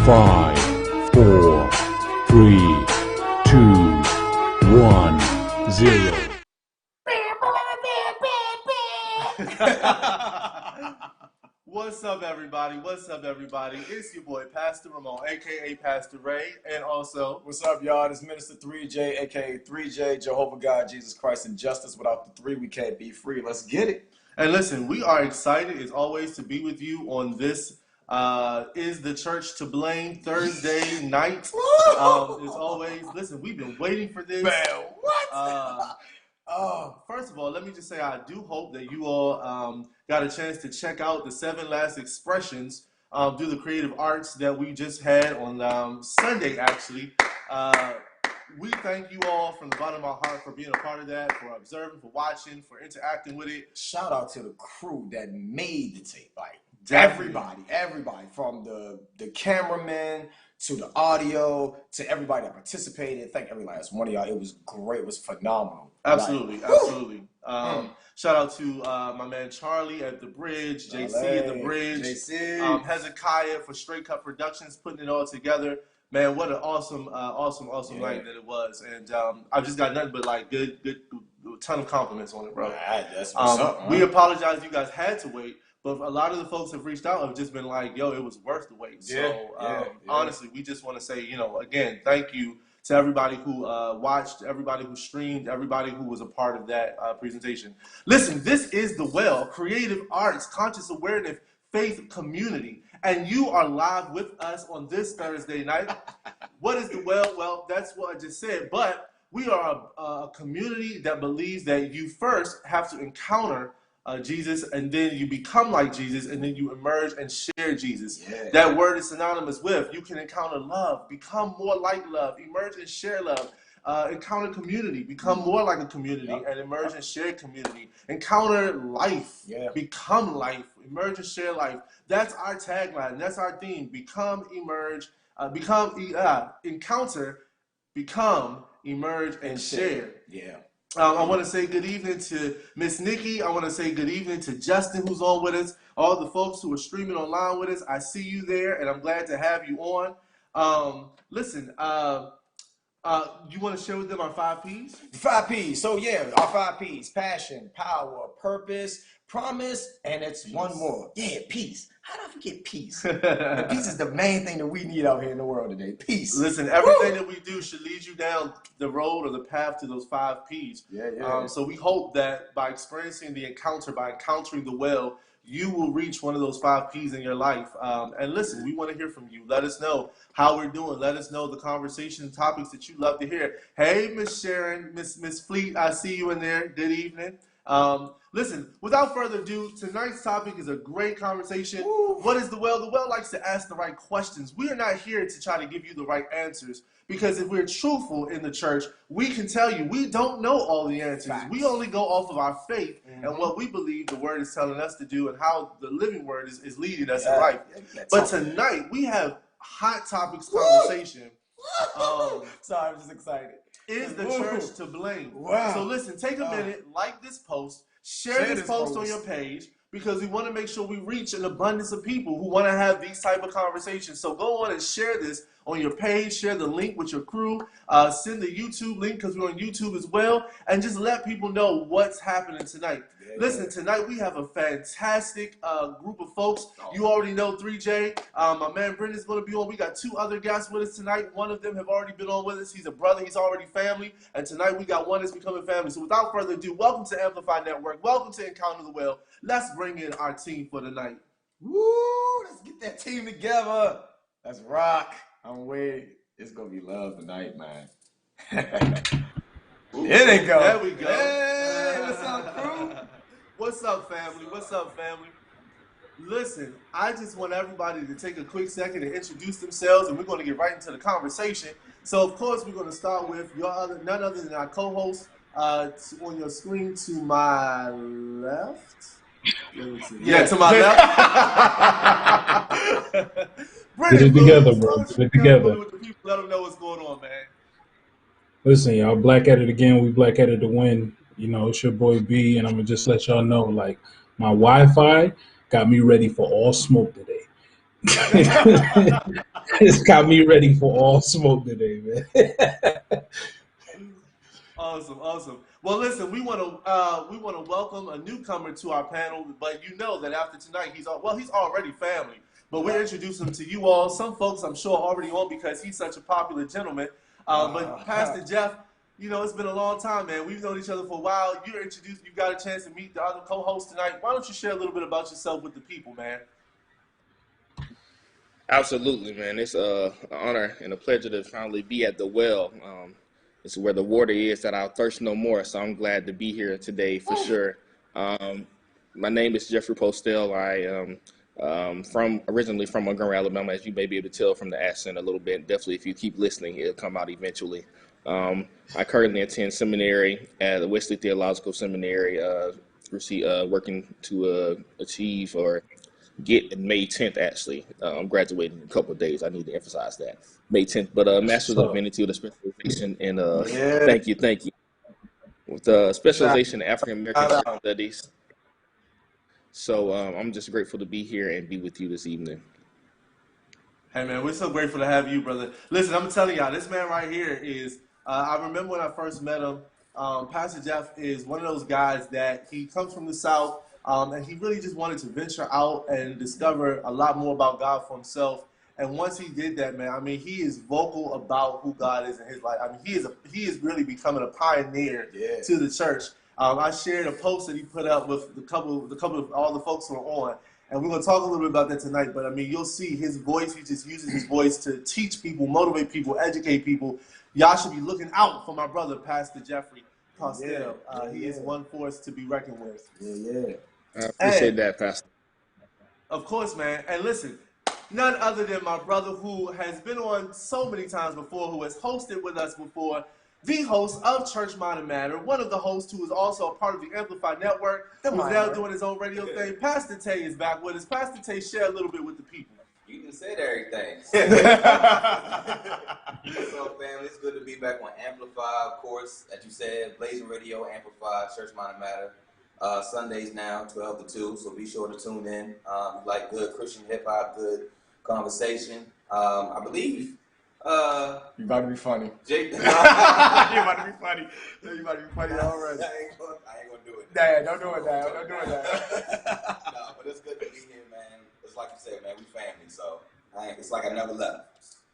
5, 4, 3, 2, 1, 0. What's up, everybody? What's up, everybody? It's your boy, Pastor Ramon, a.k.a. Pastor Ray, and also... What's up, y'all? This is Minister 3J, a.k.a. 3J, Jehovah God, Jesus Christ, and justice. Without the three, we can't be free. Let's get it. And listen, we are excited, as always, to be with you on this Is the Church to Blame Thursday night. As always, listen, we've been waiting for this. Man, what? First of all, let me just say I do hope that you all got a chance to check out the 7 last expressions through the creative arts that we just had on Sunday, actually. We thank you all from the bottom of our heart for being a part of that, for observing, for watching, for interacting with it. Shout out to the crew that made the tape. Like, Definitely. everybody, from the cameraman to the audio to everybody that participated. Thank every last one of y'all. It was great. It was phenomenal. Absolutely, like, absolutely. Shout out to my man Charlie at the bridge, JC at the bridge, JC. Hezekiah for Straight Cut Productions putting it all together. Man, what an awesome night that it was, and I've just got nothing but like good, ton of compliments on it, bro. That's what's up, we apologize you guys had to wait, but a lot of the folks have reached out have just been like, yo, it was worth the wait. Honestly, we just want to say, again, thank you to everybody who watched, everybody who streamed, everybody who was a part of that presentation. Listen, this is The Well, Creative Arts, Conscious Awareness, Faith Community. And you are live with us on this Thursday night. What is The Well? Well, that's what I just said. But we are a community that believes that you first have to encounter Jesus, and then you become like Jesus, and then you emerge and share Jesus. Yeah. That word is synonymous with you can encounter love, become more like love, emerge and share love. Encounter community, become more like a community, and emerge and share community. Encounter life, become life, emerge and share life. That's our tagline. That's our theme. Become, emerge, encounter, become, emerge, and share. Yeah. I want to say good evening to Miss Nikki. I want to say good evening to Justin, who's on with us. All the folks who are streaming online with us. I see you there, and I'm glad to have you on. Listen, you want to share with them our 5 Ps? 5 Ps. So yeah, our 5 Ps: passion, power, purpose, promise, and it's one more. Yeah, peace. How did I forget peace? The peace is the main thing that we need out here in the world today. Peace. Listen, everything that we do should lead you down the road or the path to those 5 Ps. So we hope that by experiencing the encounter, by encountering the well, you will reach one of those 5 Ps in your life. And listen, we want to hear from you. Let us know how we're doing. Let us know the conversation topics that you love to hear. Hey, Miss Sharon, Miss Fleet, I see you in there. Good evening. Listen, without further ado, tonight's topic is a great conversation. Ooh. What is the well? The well likes to ask the right questions. We are not here to try to give you the right answers, because if we're truthful in the church, we can tell you we don't know all the answers. Facts. We only go off of our faith and what we believe the word is telling us to do and how the living word is leading us in life. But tonight, we have hot topics conversation. Sorry, I'm just excited. Is the church to blame? Wow. So listen, take a minute, like this post, share this post on your page, because we want to make sure we reach an abundance of people who want to have these type of conversations. So go on and share this on your page, share the link with your crew, send the YouTube link because we're on YouTube as well, and just let people know what's happening tonight. Listen, tonight we have a fantastic group of folks. You already know 3J. My man Brennan's going to be on. We got 2 other guests with us tonight. One of them have already been on with us. He's a brother. He's already family. And tonight we got one that's becoming family. So without further ado, welcome to Amplify Network. Welcome to Encounter the Well. Let's bring in our team for the night. Woo! Let's get that team together. Let's rock. I'm waiting. It's going to be love tonight, man. Here they go. There we go. Hey, what's up, crew? What's up, family? What's up, family? Listen, I just want everybody to take a quick second to introduce themselves, and we're going to get right into the conversation. So, of course, we're going to start with none other than our co-host on your screen to my left. Yeah, to my left. Get it together, bro. Get it together. Let them know what's going on, man. Listen, y'all, black at it again. We black at it to win. It's your boy B, and I'm going to just let y'all know, like, my Wi-Fi got me ready for all smoke today. It's got me ready for all smoke today, man. Awesome, awesome. Well, listen, we want to welcome a newcomer to our panel, but you know that after tonight, he's already family. But we'll introduce him to you all. Some folks, I'm sure, already on because he's such a popular gentleman. But Pastor Jeff, you know, it's been a long time, man. We've known each other for a while. You're introduced. You got a chance to meet the other co-hosts tonight. Why don't you share a little bit about yourself with the people, man? Absolutely, man. It's an honor and a pleasure to finally be at the well. It's where the water is that I'll thirst no more. So I'm glad to be here today for sure. My name is Jefery Postell. I am originally from Montgomery, Alabama, as you may be able to tell from the accent a little bit. Definitely, if you keep listening, it'll come out eventually. I currently attend seminary at the Wesley Theological Seminary, working to achieve or get May 10th, actually. I'm graduating in a couple of days. I need to emphasize that. May 10th. But Master's of Divinity with a specialization in, thank you. With a specialization in African American Studies. So I'm just grateful to be here and be with you this evening. Hey, man, we're so grateful to have you, brother. Listen, I'm telling y'all, this man right here is, I remember when I first met him, Pastor Jeff is one of those guys that he comes from the South, and he really just wanted to venture out and discover a lot more about God for himself. And once he did that, man, I mean, he is vocal about who God is in his life. I mean, he is really becoming a pioneer to the church. I shared a post that he put up with the couple of all the folks who are on. And we're going to talk a little bit about that tonight. But, I mean, you'll see his voice. He just uses his voice to teach people, motivate people, educate people. Y'all should be looking out for my brother, Pastor Jefery Postell. He is one force to be reckoned with. I appreciate that, Pastor. Of course, man. And listen, none other than my brother who has been on so many times before, who has hosted with us before, the host of Church Mind Matter, one of the hosts who is also a part of the Amplify Network, who's now doing his own radio thing. Pastor Tay is back with us. Pastor Tay, share a little bit with the people. You can say everything. So, family, it's good to be back on Amplify, of course, as you said, Blazing Radio, Amplify, Church Mind Matter. Sundays now, 12 to 2, so be sure to tune in. Like good Christian hip-hop, good conversation. I believe... you about to be funny. Jake, you about to be funny. You about to be funny already. I ain't gonna do it. Dad, don't do it, Dad. Don't do it, Dad. No, but it's good to be here, man. It's like you said, man, we family, so it's like I never left.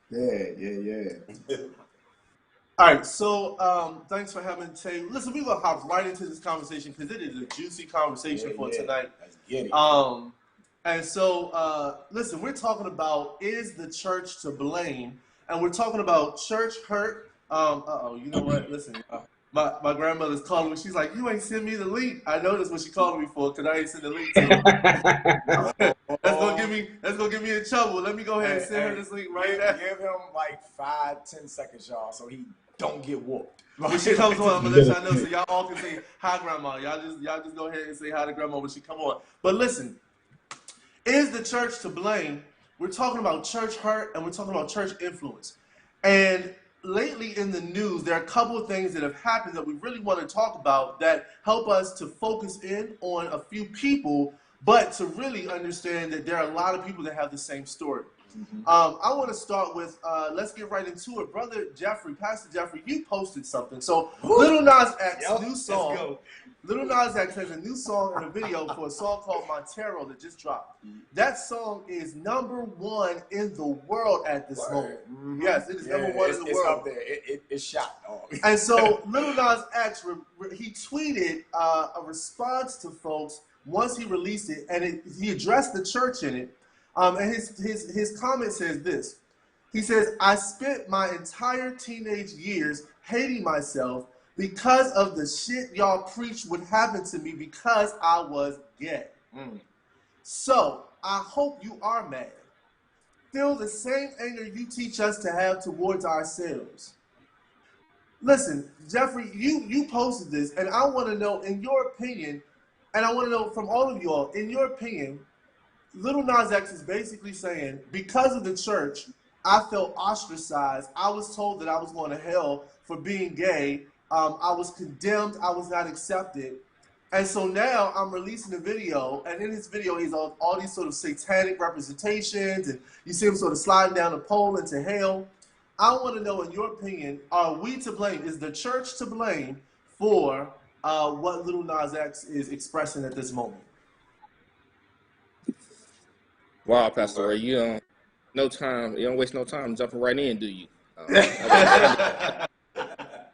Yeah. All right, so thanks for having Tay. Listen, we're going to hop right into this conversation because it is a juicy conversation for tonight. Let's get it. And so, listen, we're talking about, is the church to blame? And we're talking about church hurt. You know what? Listen, my grandmother's calling me. She's like, you ain't send me the link. I know that's what she called me for because I ain't sent the link to her. That's gonna get me in trouble. Let me go ahead and send her this link right now. Give him like 5-10 seconds, y'all, so he don't get whooped. When she comes on, I'm gonna let y'all know so y'all all can say hi, grandma. Y'all just go ahead and say hi to grandma when she come on. But listen, is the church to blame? We're talking about church hurt and we're talking about church influence. And lately in the news, there are a couple of things that have happened that we really want to talk about that help us to focus in on a few people, but to really understand that there are a lot of people that have the same story. I want to start with, let's get right into it. Brother Jefery, Pastor Jefery, you posted something. So Little Nas X, new song. Little Nas X has a new song and a video for a song called Montero that just dropped. That song is #1 in the world at this moment. Yes, it is #1 in the world. It's up there. It's shot. And so Little Nas X, he tweeted a response to folks once he released it, and he addressed the church in it. And his comment says this. He says, I spent my entire teenage years hating myself because of the shit y'all preached would happen to me because I was gay. So, I hope you are mad. Feel the same anger you teach us to have towards ourselves. Listen, Jefery, you posted this, and I want to know, in your opinion, and I want to know from all of you all, in your opinion, Little Nas X is basically saying, because of the church, I felt ostracized. I was told that I was going to hell for being gay. I was condemned. I was not accepted. And so now I'm releasing a video, and in this video he's on all these sort of satanic representations, and you see him sort of sliding down a pole into hell. I want to know, in your opinion, are we to blame? Is the church to blame for what Lil Nas X is expressing at this moment? Wow, Pastor Ray, you don't waste no time jumping right in, do you?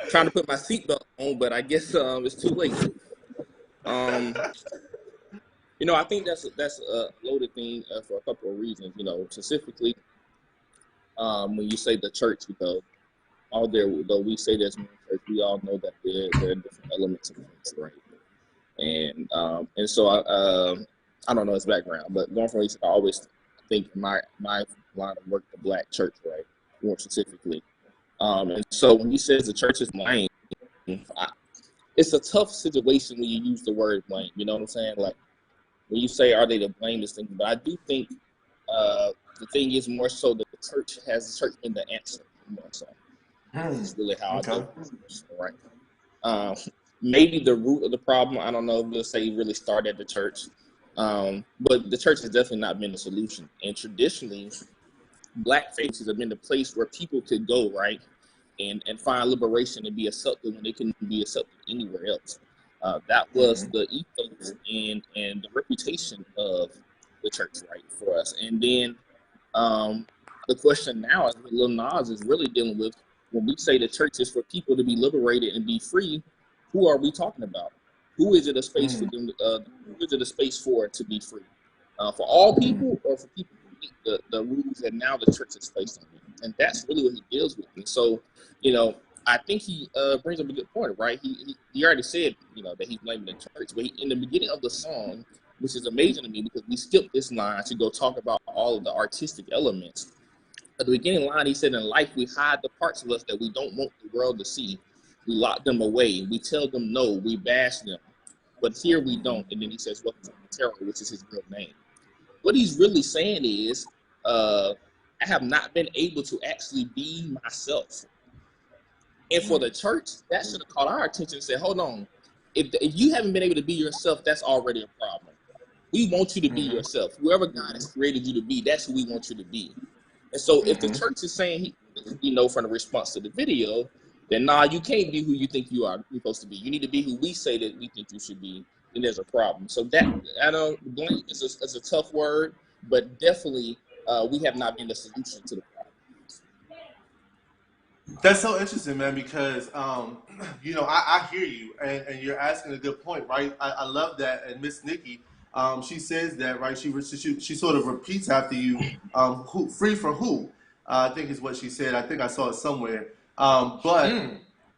Trying to put my seatbelt on, but I guess it's too late. I think that's a loaded thing for a couple of reasons. Specifically, when you say the church, though we say there's one church, we all know that there are different elements of things, right? And so I don't know his background, but going from I always think my line of work, the black church, right, more specifically. And so when he says the church is blame, it's a tough situation when you use the word blame. You know what I'm saying? Like when you say, are they to blame this thing? But I do think the thing is more so that the church has in the answer more so. That's really how I do it, right? Maybe the root of the problem, I don't know, we'll say really started at the church. But the church has definitely not been the solution. And traditionally, black faces have been the place where people could go, right, and find liberation and be accepted when they couldn't be accepted anywhere else. That was the ethos and the reputation of the church, right, for us. And then the question now is what Lil Nas is really dealing with. When we say the church is for people to be liberated and be free, who are we talking about? Who is it a space for them? Who is it a space for to be free? For all people, or for people who meet the rules that now the church is placed on them? And that's really what he deals with. And so, I think he brings up a good point, right? He already said, that he's blaming the church, but in the beginning of the song, which is amazing to me because we skipped this line to go talk about all of the artistic elements. At the beginning line, he said, in life, we hide the parts of us that we don't want the world to see. We lock them away. We tell them no. We bash them. But here we don't. And then he says, welcome to Taeron, which is his real name. What he's really saying is, I have not been able to actually be myself. And for the church, that should have caught our attention and said, hold on. If you haven't been able to be yourself, that's already a problem. We want you to be yourself. Whoever God has created you to be, that's who we want you to be. And so if the church is saying, from the response to the video, then you can't be who you think you're supposed to be. You need to be who we say that we think you should be. Then there's a problem. So that, blame is a tough word, but definitely we have not been the solution to the problem. That's so interesting, man, because, I hear you, and you're asking a good point, right? I love that. And Miss Nikki, she says that, right? She sort of repeats after you, who, free for who? I think is what she said. I think I saw it somewhere. But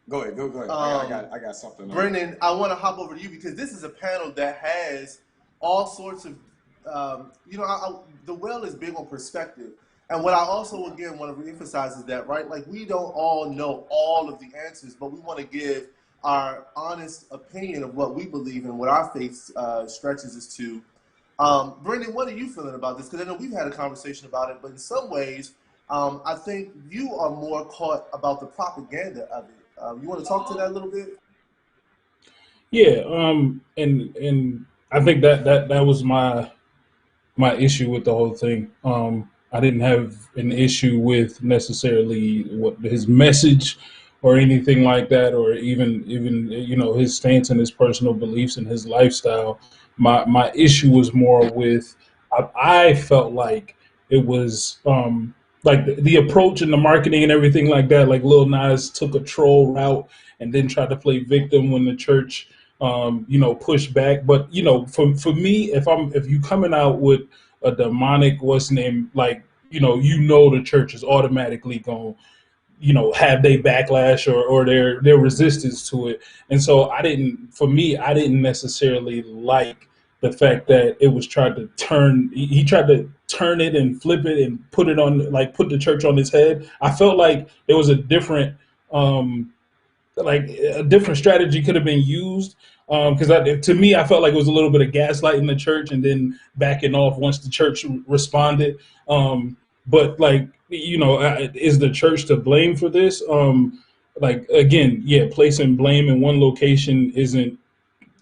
Go ahead. I got something. Brennen, I want to hop over to you because this is a panel that has all sorts of, the well is big on perspective. And what I also, again, want to reemphasize is that, right, like we don't all know all of the answers, but we want to give our honest opinion of what we believe and what our faith stretches us to. Brennen, what are you feeling about this? Because I know we've had a conversation about it, but in some ways, I think you are more caught about the propaganda of it. You want to talk to that a little bit? Yeah, and I think that was my issue with the whole thing. I didn't have an issue with necessarily what his message or anything like that, or even his stance and his personal beliefs and his lifestyle. My issue was more with I felt like it was like the approach and the marketing and everything like that. Like Lil Nas took a troll route and then tried to play victim when the church pushed back. But for me, if you coming out with a demonic what's name, like the church is automatically going have their backlash or their resistance to it. And so I didn't necessarily like the fact that it was tried to turn he tried to turn it and flip it and put the church on his head. I felt like there was a different strategy could have been used, because to me, I felt like it was a little bit of gaslighting the church and then backing off once the church responded. But is the church to blame for this? Placing blame in one location isn't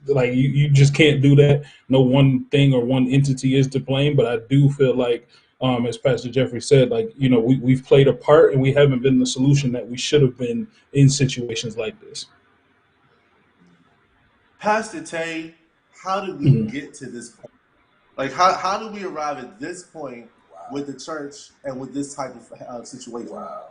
like you just can't do that. No one thing or one entity is to blame, but I do feel like, as Pastor Jefery said, like, you know, we've played a part and we haven't been the solution that we should have been in situations like this. Pastor Tay, how did we get to this point? Like, how do we arrive at this point with the church and with this type of situation? Wow.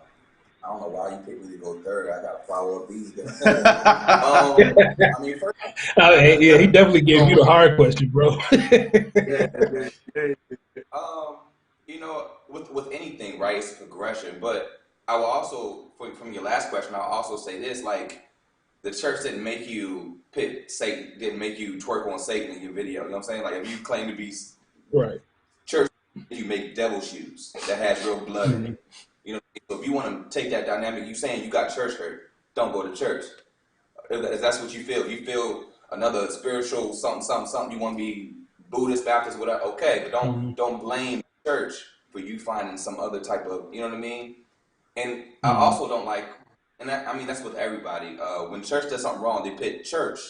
I don't know why you picked me to go third. I got to follow up these guys. I mean, first, yeah, he definitely gave you the hard question, bro. you know, with anything, right, it's a progression. But I will also, from your last question, I'll also say this, like, the church didn't make you pit Satan, didn't make you twerk on Satan in your video. You know what I'm saying? Like, if you claim to be right, church, you make devil shoes that has real blood in it. You know, so if you want to take that dynamic, you saying you got church hurt, don't go to church. If that's what you feel another spiritual something, you want to be Buddhist, Baptist, whatever, okay, but don't blame church for you finding some other type of, you know what I mean? And I also don't like, and that, I mean, that's with everybody. When church does something wrong, they pit church,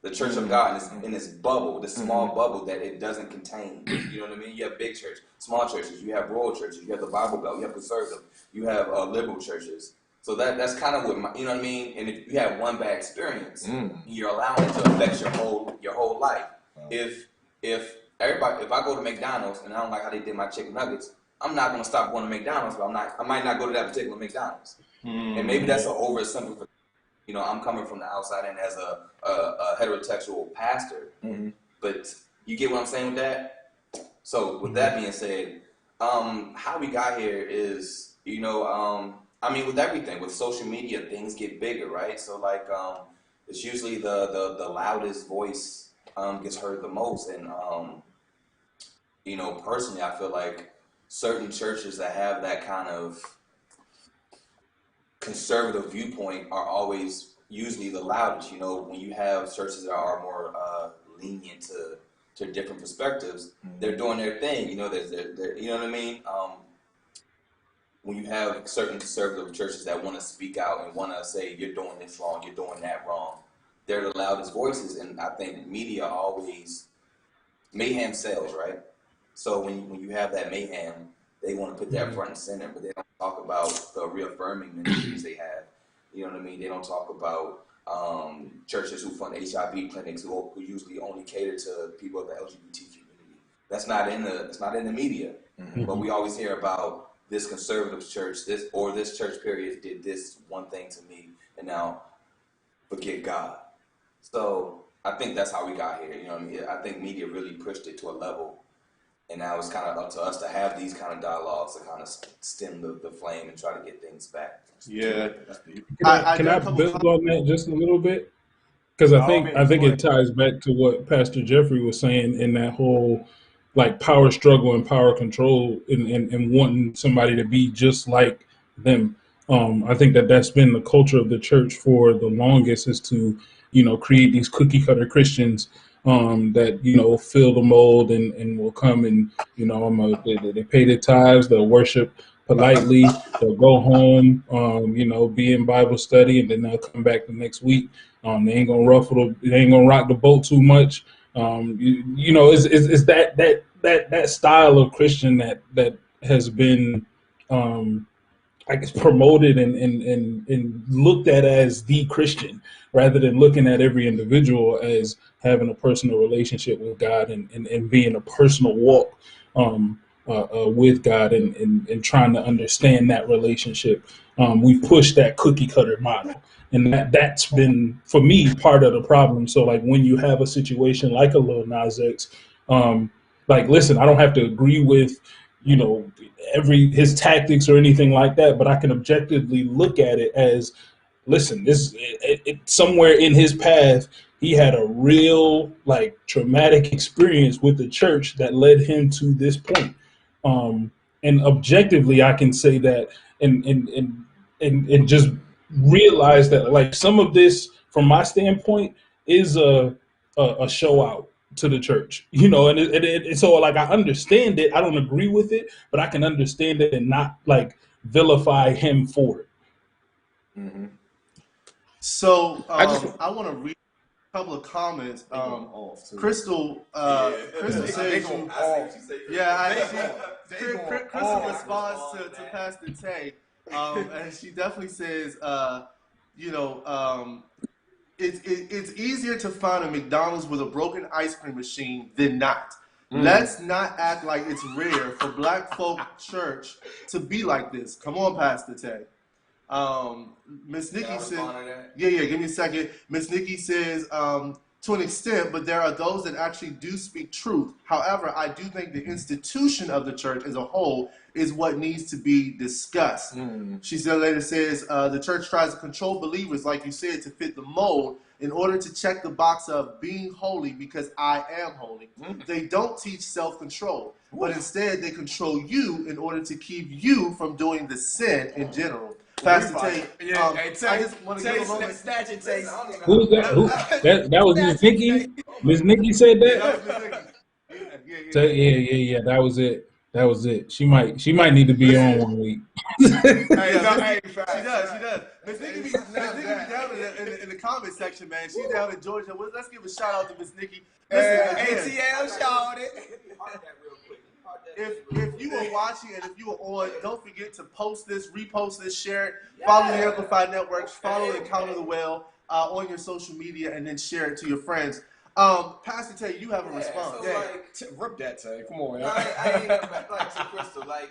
the church of God, in this bubble, this small bubble that it doesn't contain. You know what I mean? You have big church, small churches, you have rural churches, you have the Bible Belt, you have conservative, you have liberal churches. So that's kind of what you know what I mean. And if you have one bad experience, you're allowing it to affect your whole life. If I go to McDonald's and I don't like how they did my chicken nuggets, I'm not going to stop going to McDonald's, but I might not go to that particular McDonald's. And maybe that's an oversimplification. You know, I'm coming from the outside and as a heterosexual pastor, but you get what I'm saying with that? So with that being said, how we got here is, you know, I mean, with everything, with social media, things get bigger, right? So like, it's usually the loudest voice gets heard the most. And, you know, personally, I feel like certain churches that have that kind of conservative viewpoint are always usually the loudest. You know, when you have churches that are more lenient to different perspectives, they're doing their thing. You know, they're you know what I mean? When you have certain conservative churches that want to speak out and want to say, you're doing this wrong, you're doing that wrong, they're the loudest voices. And I think media always, mayhem sells, right? So when you have that mayhem, they want to put that front and center, but they don't talk about the reaffirming ministries they have. You know what I mean? They don't talk about churches who fund HIV clinics who usually only cater to people of the LGBT community. That's not in the media. But we always hear about this conservative church, this church period did this one thing to me, and now forget God. So I think that's how we got here. You know what I mean? I think media really pushed it to a level. And now it's kind of up to us to have these kind of dialogues to kind of stem the flame and try to get things back. Yeah. Can I build on that just a little bit? Because I think it ties back to what Pastor Jefery was saying in that whole like power struggle and power control and wanting somebody to be just like them. I think that's been the culture of the church for the longest, is to, you know, create these cookie cutter Christians that, you know, fill the mold and will come and, you know, they pay their tithes, they'll worship politely, they'll go home, you know, be in Bible study, and then they'll come back the next week. They ain't gonna they ain't gonna rock the boat too much. You know, it's that style of Christian that has been, I guess, promoted and looked at as the Christian, rather than looking at every individual as having a personal relationship with God and being a personal walk with God and trying to understand that relationship. We pushed that cookie cutter model, and that's been, for me, part of the problem. So like when you have a situation like a Lil Nas X, like, listen, I don't have to agree with, you know, his tactics or anything like that, but I can objectively look at it as, listen, somewhere in his path, he had a real like traumatic experience with the church that led him to this point. And objectively, I can say that and just realize that like some of this, from my standpoint, is a show out to the church, you know, and so like I understand it. I don't agree with it, but I can understand it and not like vilify him for it. So I want to read. couple of comments. Off too. Crystal says Crystal responds to Pastor Tay, and she definitely says, it's easier to find a McDonald's with a broken ice cream machine than not. Let's not act like it's rare for Black folk church to be like this. Come on, Pastor Tay. Miss Nikki said, give me a second. Miss Nikki says, to an extent, but there are those that actually do speak truth. However, I do think the institution of the church as a whole is what needs to be discussed. She later says, the church tries to control believers, like you said, to fit the mold in order to check the box of being holy because I am holy. They don't teach self-control, but instead they control you in order to keep you from doing the sin in general. Pastor Tate, I just want to give a moment. Who was that? Who? That was Miss Nikki. Miss Nikki said that. Yeah. That was it. That was it. She might need to be on one week. She does. Miss Nikki be down in the comment section, man. She's down in Georgia. Let's give a shout out to Miss Nikki. ATL shouted. If you are watching and if you are on, don't forget to post this, repost this, share it, follow the Amplified Networks, follow Encounter the Well on your social media, and then share it to your friends. Pastor Tay, you have a response. So rip that, Tay. Come on. I ain't like to Crystal. Like,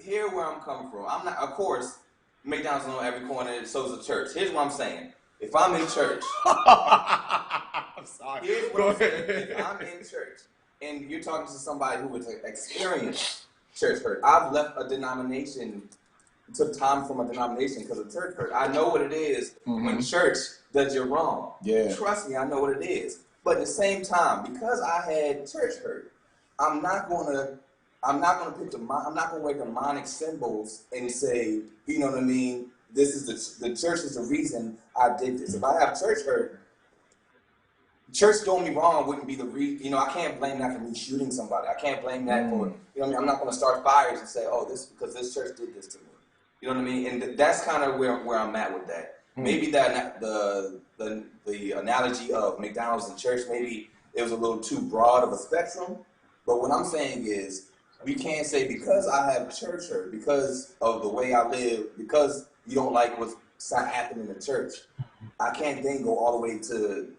here where I'm coming from. I'm not. Of course, McDonald's on every corner. So is the church. Here's what I'm saying. If I'm in church, I'm sorry. Here's what I'm saying. If I'm in church, and you're talking to somebody who has experienced church hurt. I've left a denomination, took time from a denomination because of church hurt. I know what it is when church does you wrong. Yeah. Trust me, I know what it is. But at the same time, because I had church hurt, I'm not gonna wear demonic symbols and say, you know what I mean, this is the church is the reason I did this. If I have church hurt, church doing me wrong wouldn't be the reason. I can't blame that for me shooting somebody. I can't blame that for, I'm not going to start fires and say, oh, this because this church did this to me. You know what I mean? And that's kind of where I'm at with that. Maybe that the analogy of McDonald's and church, maybe it was a little too broad of a spectrum. But what I'm saying is, we can't say because I have church hurt, because of the way I live, because you don't like what's happening in the church, I can't then go all the way to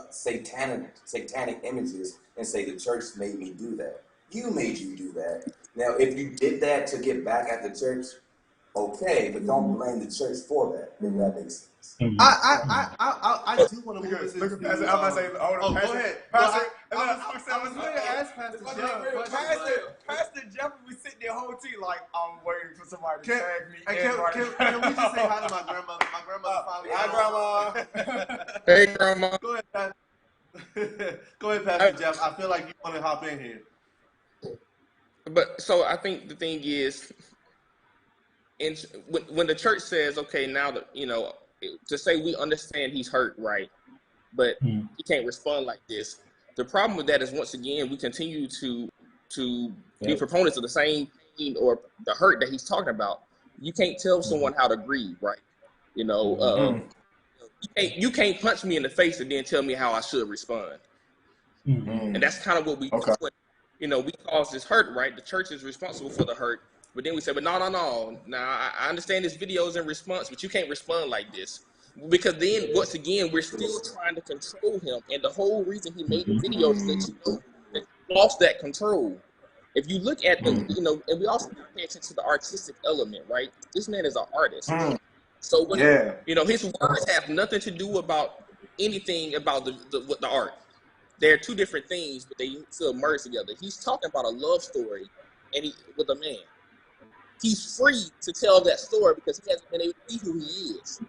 satanic images and say the church made me do that. You made you do that. Now, if you did that to get back at the church, okay, but don't blame the church for that. If that makes sense. I do want to move this. Look at Pastor. I'm not saying. Go ahead. Pastor. I was going to ask Pastor Jeff. Pastor Jeff was sitting there whole tea like, I'm waiting for somebody to tag me. Can we just say hi to my grandmother? My grandmother finally. Hi, Grandma. Hey, Grandma. Go ahead, Pastor. Go ahead, Pastor Jeff. I feel like you want to hop in here. But so I think the thing is, when the church says, okay, now that to say we understand he's hurt, right, but he can't respond like this. The problem with that is, once again, we continue to be proponents of the same thing or the hurt that he's talking about. You can't tell someone how to grieve, right? You can't punch me in the face and then tell me how I should respond. And that's kind of what we do. We cause this hurt, right? The church is responsible for the hurt. But then we say, but no. Now, I understand this video is in response, but you can't respond like this. Because then, once again, we're still trying to control him. And the whole reason he made the video is that that he lost that control. If you look at the, and we also pay attention to the artistic element, right? This man is an artist. So, when, his words have nothing to do about anything about the art. They're two different things, but they still merge together. He's talking about a love story with a man. He's free to tell that story because he hasn't been able to be who he is.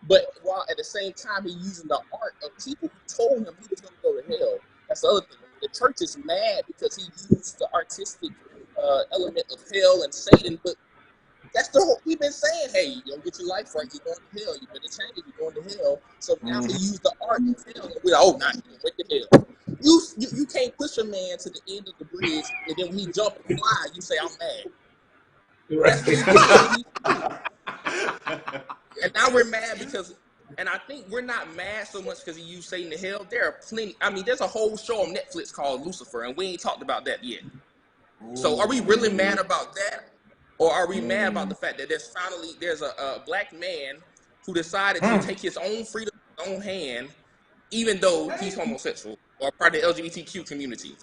But while at the same time, he's using the art of people who told him he was going to go to hell. That's the other thing. The church is mad because he used the artistic element of hell and Satan. But that's the whole, we've been saying, hey, you don't get your life right, you're going to hell. You better change it, you're going to hell. So now he used the art of hell. And we're like, oh, nah, you went to hell. You can't push a man to the end of the bridge, and then when he jump and fly, you say, I'm mad. Right. And now we're mad because And I think we're not mad so much because he used Satan to hell. There are plenty. I mean, there's a whole show on Netflix called Lucifer, and we ain't talked about that yet. So are we really mad about that? Or are we mad about the fact that there's a black man who decided to take his own freedom in his own hand, even though he's homosexual or part of the LGBTQ community?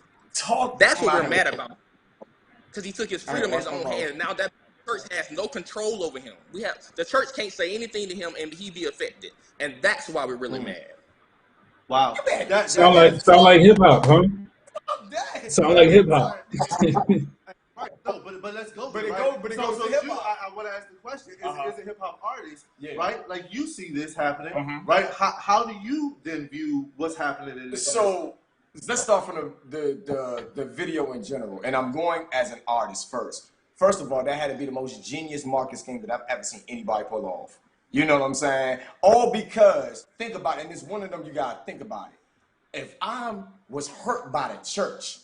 That's what we're mad about. Because he took his freedom in his own hand. And now that church has no control over him. The church can't say anything to him and he be affected. And that's why we're really mad. Wow. Sound like hip hop, huh? Sound like hip hop. Right. No, but let's go. But it goes to hip hop. I want to ask the question: is a hip hop artist, right? Like you see this happening, right? How do you then view what's happening in this? So let's start from the video in general, and I'm going as an artist first. First of all, that had to be the most genius marketing scheme that I've ever seen anybody pull off. You know what I'm saying? All because, think about it, and it's one of them you gotta think about it. If I was hurt by the church,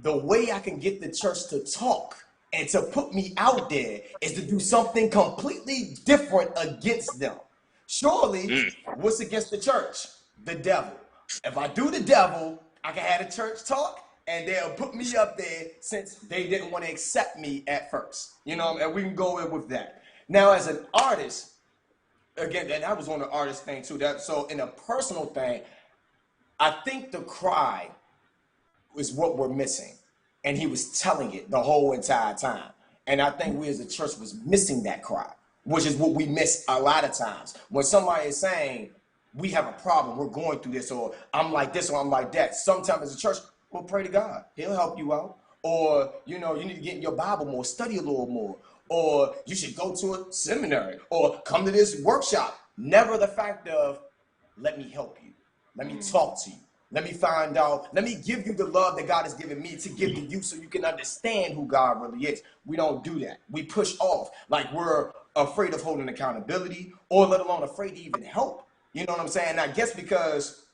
the way I can get the church to talk and to put me out there is to do something completely different against them. Surely, what's against the church? The devil. If I do the devil, I can have the church talk, and they'll put me up there since they didn't want to accept me at first. You know, and we can go in with that. Now, as an artist, again, and I was on the artist thing too. So in a personal thing, I think the cry is what we're missing. And he was telling it the whole entire time. And I think we as a church was missing that cry, which is what we miss a lot of times. When somebody is saying, we have a problem, we're going through this, or I'm like this, or I'm like that. Sometimes as a church, well, pray to God. He'll help you out. Or, you know, you need to get in your Bible more, study a little more. Or you should go to a seminary, or come to this workshop. Never the fact of, let me help you. Let me talk to you. Let me find out. Let me give you the love that God has given me to give to you so you can understand who God really is. We don't do that. We push off like we're afraid of holding accountability, or let alone afraid to even help. You know what I'm saying? And I guess because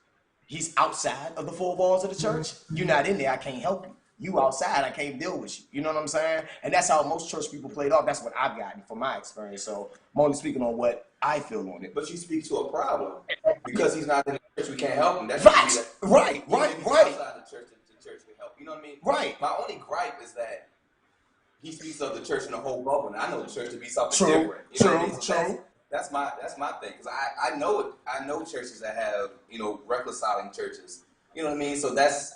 he's outside of the four walls of the church, you're not in there, I can't help you. You outside, I can't deal with you. You know what I'm saying? And that's how most church people played off. That's what I've gotten from my experience. So I'm only speaking on what I feel on it. But you speak to a problem because he's not in the church. We can't help him. That's right. Outside the church can help. You know what I mean? Right. My only gripe is that he speaks of the church in a whole bubble, and I know the church to be something different. You know what I mean? So that's my thing, because I know churches that have, you know, reconciling churches. You know what I mean? So that's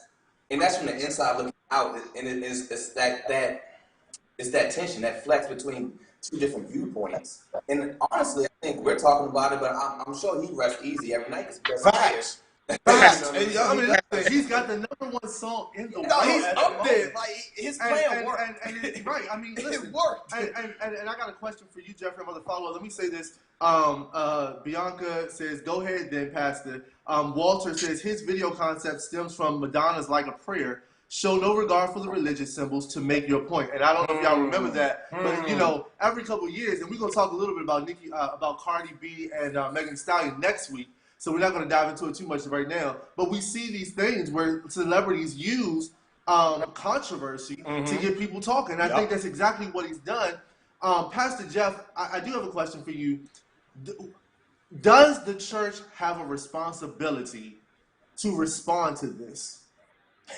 from the inside looking out, and it's that tension, that flex between two different viewpoints. And honestly, I think we're talking about it, but I'm sure he rests easy every night. Facts. I mean, he's got the #1 song in the world. No, he's up there. Like, his plan worked. And right. I mean, listen, it worked. And I got a question for you, Jefery. I'm going to follow. Let me say this. Bianca says, go ahead then, Pastor. Walter says, his video concept stems from Madonna's Like a Prayer. Show no regard for the religious symbols to make your point. And I don't know if y'all remember that, but, you know, every couple of years, and we're going to talk a little bit about Cardi B and Megan Thee Stallion next week. So we're not going to dive into it too much right now. But we see these things where celebrities use controversy to get people talking. I think that's exactly what he's done. Pastor Jeff, I do have a question for you. Does the church have a responsibility to respond to this?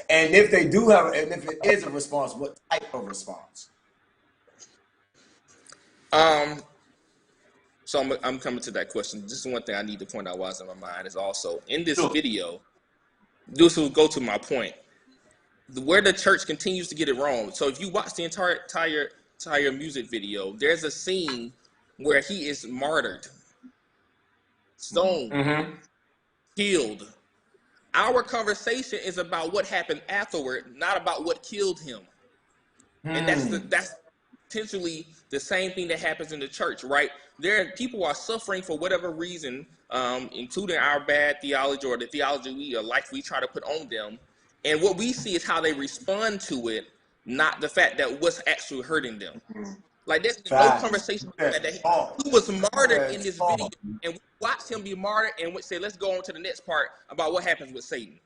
And if they do have, and if it is a response, what type of response? So I'm coming to that question. Just one thing I need to point out while it's in my mind is also in this video, this will go to my point, where the church continues to get it wrong. So if you watch the entire music video, there's a scene where he is martyred, stoned, killed. Our conversation is about what happened afterward, not about what killed him. And that's potentially the same thing that happens in the church, right? People are suffering for whatever reason, including our bad theology or the theology we try to put on them. And what we see is how they respond to it, not the fact that what's actually hurting them. Like there's no conversation about that. He was martyred in this video, and we watched him be martyred, and we said, let's go on to the next part about what happens with Satan.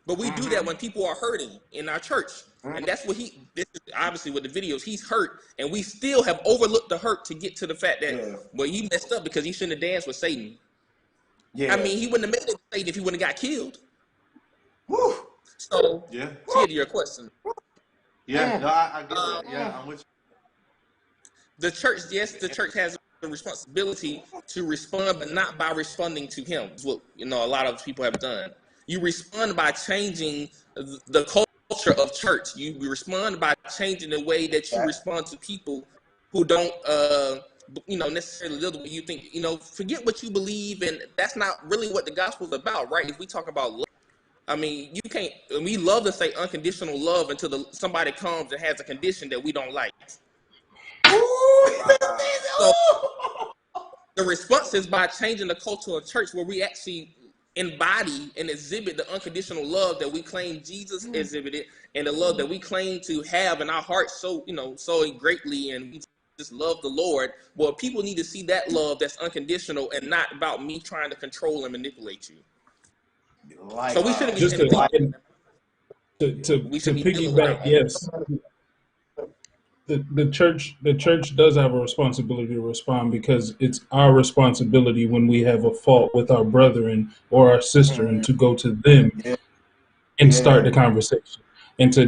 But we do that when people are hurting in our church. And that's what this is obviously with the videos, he's hurt, and we still have overlooked the hurt to get to the fact that, well, he messed up because he shouldn't have danced with Satan. Yeah. I mean, he wouldn't have made it state if he wouldn't have got killed. Woo. So, Yeah. to get to your question. Yeah, no, I get that. Yeah, I'm with you. The church, yes, the church has a responsibility to respond, but not by responding to him. Is what a lot of people have done. You respond by changing the culture of church. You respond by changing the way that you respond to people who don't, necessarily live the way you think. Forget what you believe, and that's not really what the gospel is about, right? If we talk about love, I mean, you can't. We love to say unconditional love until somebody comes and has a condition that we don't like. So the response is by changing the culture of church, where we actually embody and exhibit the unconditional love that we claim Jesus exhibited, and the love that we claim to have in our hearts so greatly, and we just love the Lord. Well, people need to see that love that's unconditional and not about me trying to control and manipulate you. So we shouldn't be just to piggyback. Yes, the church does have a responsibility to respond, because it's our responsibility when we have a fault with our brethren or our sister, and to go to them and start the conversation, and to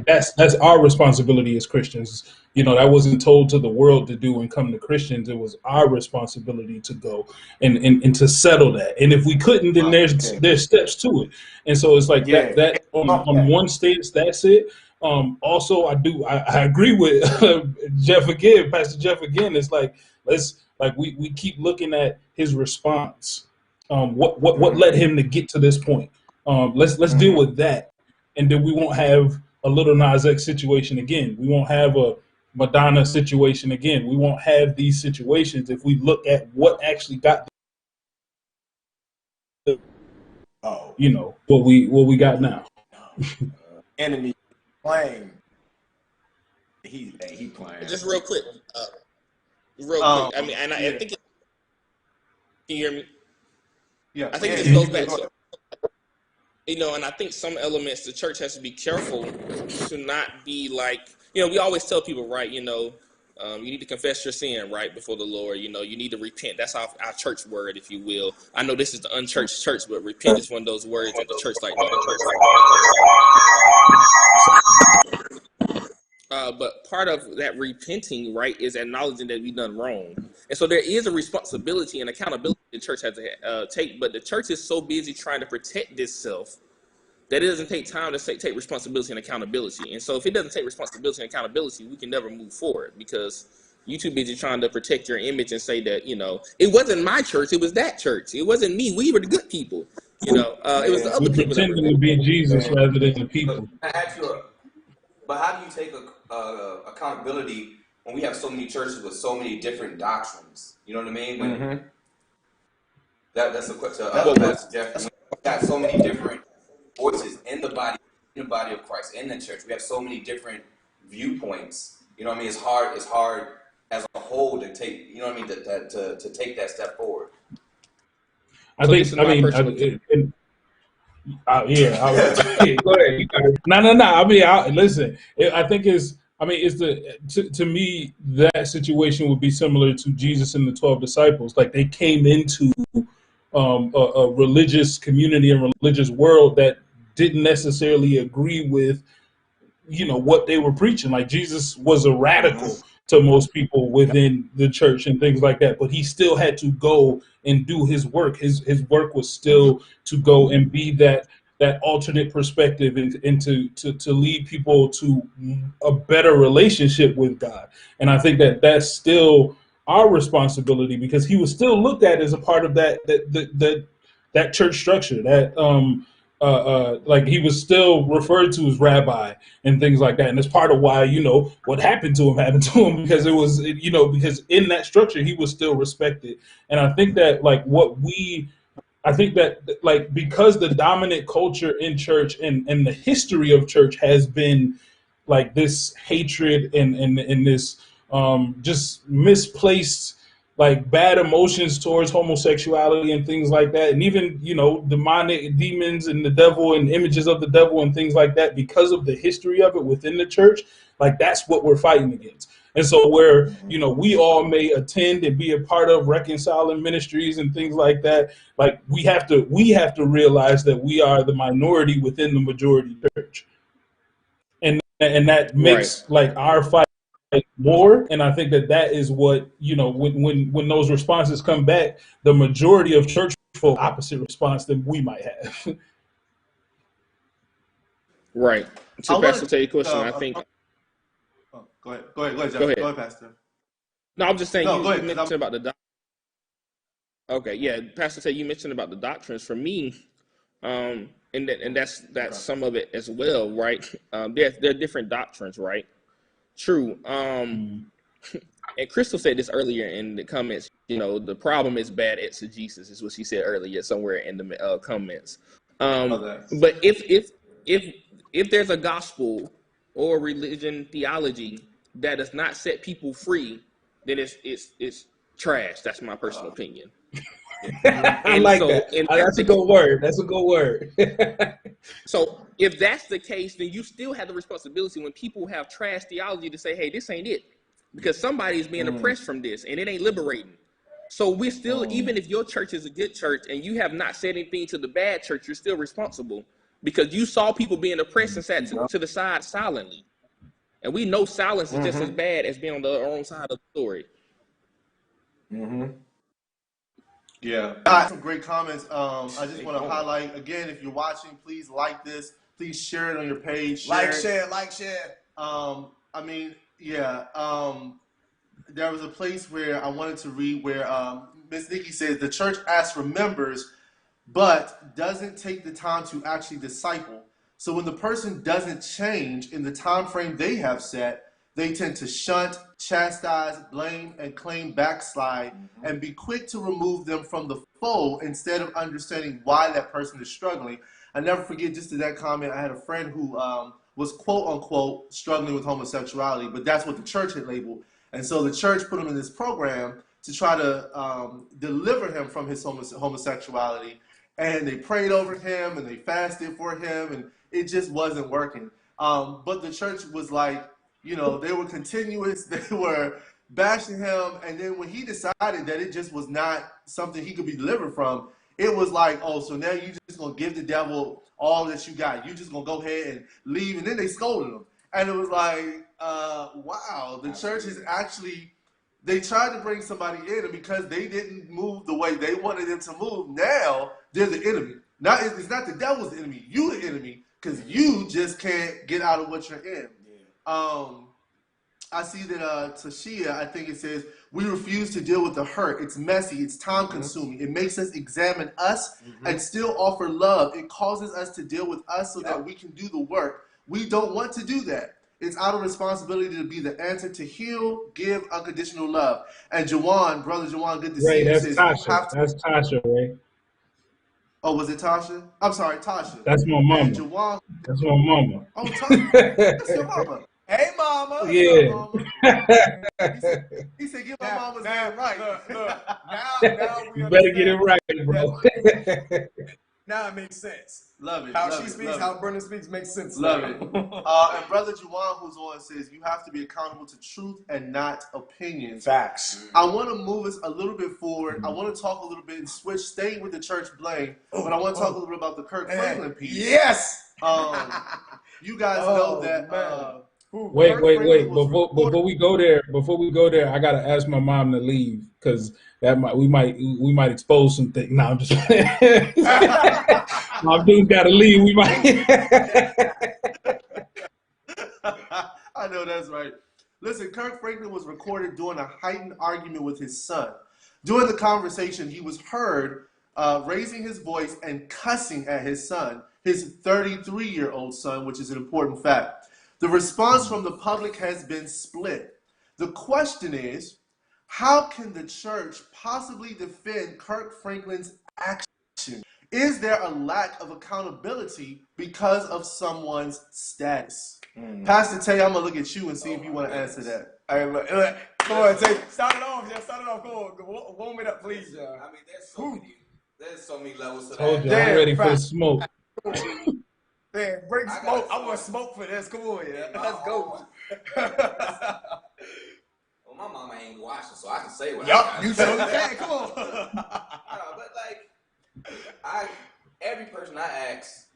that's our responsibility as Christians. That wasn't told to the world to do and come to Christians. It was our responsibility to go and to settle that. And if we couldn't, then there's steps to it. And so it's like that on one stance, that's it. Also, I agree with Pastor Jeff again. It's like we keep looking at his response. What led him to get to this point? Let's deal with that, and then we won't have a Little Nas X situation again. We won't have a Madonna situation again. We won't have these situations if we look at what actually got what we got now. Enemy playing. He playing. Just real quick. I mean, and I think. Can you hear me? Yeah. I think this goes back to. And I think some elements the church has to be careful to not be like, we always tell people, right, you need to confess your sin, right, before the Lord. You need to repent. That's our church word, if you will. I know this is the unchurched church, but repent is one of those words that the church like. But part of that repenting, right, is acknowledging that we've done wrong. And so there is a responsibility and accountability the church has to take, but the church is so busy trying to protect itself that it doesn't take time to take responsibility and accountability. And so if it doesn't take responsibility and accountability, we can never move forward, because you're too busy trying to protect your image and say that, it wasn't my church, it was that church. It wasn't me. We were the good people. It was the other people. Pretending to be Jesus rather than the people. I ask you, but how do you take accountability when we have so many churches with so many different doctrines? You know what I mean? That's a question to Pastor Jeff. We've got so many different voices in the body of Christ, in the church. We have so many different viewpoints. You know what I mean? It's hard as a whole to take. You know what I mean? To take that step forward. Go ahead. No. I mean, listen. I think to me, that situation would be similar to Jesus and the 12 disciples. Like, they came into a religious community and religious world that didn't necessarily agree with what they were preaching. Like, Jesus was a radical to most people within the church and things like that, but he still had to go and do his work. His work was still to go and be that alternate perspective and to lead people to a better relationship with God. And I think that's still our responsibility, because he was still looked at as a part of that church structure, like he was still referred to as rabbi and things like that. And it's part of why, what happened to him, because it was, because in that structure, he was still respected. And I think that because the dominant culture in church and the history of church has been like this hatred and this just misplaced, like, bad emotions towards homosexuality and things like that, and even demonic demons and the devil and images of the devil and things like that, because of the history of it within the church. Like, that's what we're fighting against. And so where, you know, we all may attend and be a part of reconciling ministries and things like that, like we have to realize that we are the minority within the majority church. And that Right. makes like our fight more. And I think that is what, you know, when those responses come back, the majority of church folk opposite response than we might have. Right. I To want Pastor Tay to. question, I think. Go ahead, Jeff. Go ahead. Go ahead, Pastor. No, I'm just saying No, go you ahead. mentioned about the okay, yeah, Pastor Tay, you mentioned about the doctrines. For me, and that's some of it as well, right? There are different doctrines, right? True. And Crystal said this earlier in the comments. You know, the problem is bad exegesis, is what she said earlier somewhere in the comments. But if there's a gospel or religion theology that does not set people free, then it's trash. That's my personal opinion. I like that. That's a good word. That's a good word. So if that's the case, then you still have the responsibility when people have trash theology to say, hey, this ain't it. Because somebody is being oppressed from this and it ain't liberating. So we're still, even if your church is a good church and you have not said anything to the bad church, you're still responsible because you saw people being oppressed and sat to the side silently. And we know silence is just as bad as being on the wrong side of the story. Yeah. Some great comments. I just want to highlight, again, if you're watching, please like this. Please share it on your page. Like, share. I mean, yeah. There was a place where I wanted to read where Miss Nikki says the church asks for members, but doesn't take the time to actually disciple. So when the person doesn't change in the time frame they have set, they tend to shunt, chastise, blame, and claim backslide, and be quick to remove them from the fold instead of understanding why that person is struggling. I never forget, just to that comment, I had a friend who was quote-unquote struggling with homosexuality, but that's what the church had labeled. And so the church put him in this program to try to deliver him from his homosexuality. And they prayed over him, and they fasted for him, and it just wasn't working. But the church was like, you know, they were continuous. They were bashing him. And then when he decided that it just was not something he could be delivered from, it was like, oh, so now you just going to give the devil all that you got. You just going to go ahead and leave. And then they scolded him. And it was like, wow, the church is actually, they tried to bring somebody in, and because they didn't move the way they wanted them to move, now they're the enemy. Now, it's not the devil's the enemy. You the enemy, because you just can't get out of what you're in. I see that Tashia, I think it says, we refuse to deal with the hurt. It's messy. It's time-consuming. It makes us examine us and still offer love. It causes us to deal with us so that we can do the work. We don't want to do that. It's our responsibility to be the answer, to heal, give unconditional love. And Jawan, brother Jawan, good to see you. That's Says, Tasha. That's Tasha, right? Oh, was it Tasha? I'm sorry, Tasha. That's my mama. And Jawan. That's my mama. Oh, Tasha. That's your mama. Hey, mama. Yeah. Mama? He said, get my mama's name right. Look. Now we You better get it right, bro. Now it makes sense. Love it. How love she it, speaks, love how it. Brennan speaks makes sense. Love it. And Brother Juwan, who's on, says, you have to be accountable to truth and not opinions. Facts. I want to move us a little bit forward. I want to talk a little bit and switch, staying with the church blame, but I want to talk a little bit about the Kirk Franklin piece. Yes. You guys know that. Wait. Before we go there, I gotta ask my mom to leave because we might expose some things. No, I'm just my dude gotta leave. We might. I know that's right. Listen, Kirk Franklin was recorded during a heightened argument with his son. During the conversation, he was heard raising his voice and cussing at his son, his 33-year-old son, which is an important fact. The response from the public has been split. The question is, how can the church possibly defend Kirk Franklin's action? Is there a lack of accountability because of someone's status? Pastor Tay, I'm going to look at you and see if you want to answer that. Hey, look, come on, Tay. Start it off, Jeff. Start it off. Come on. Warm it up, please, Jeff. I mean, there's so many levels to Told you, that. I'm ready for the smoke. Man, bring smoke. I want smoke for this. Come on, yeah. Let's go. say what Yup, I you say. so can. Come on. But like, every person I ask,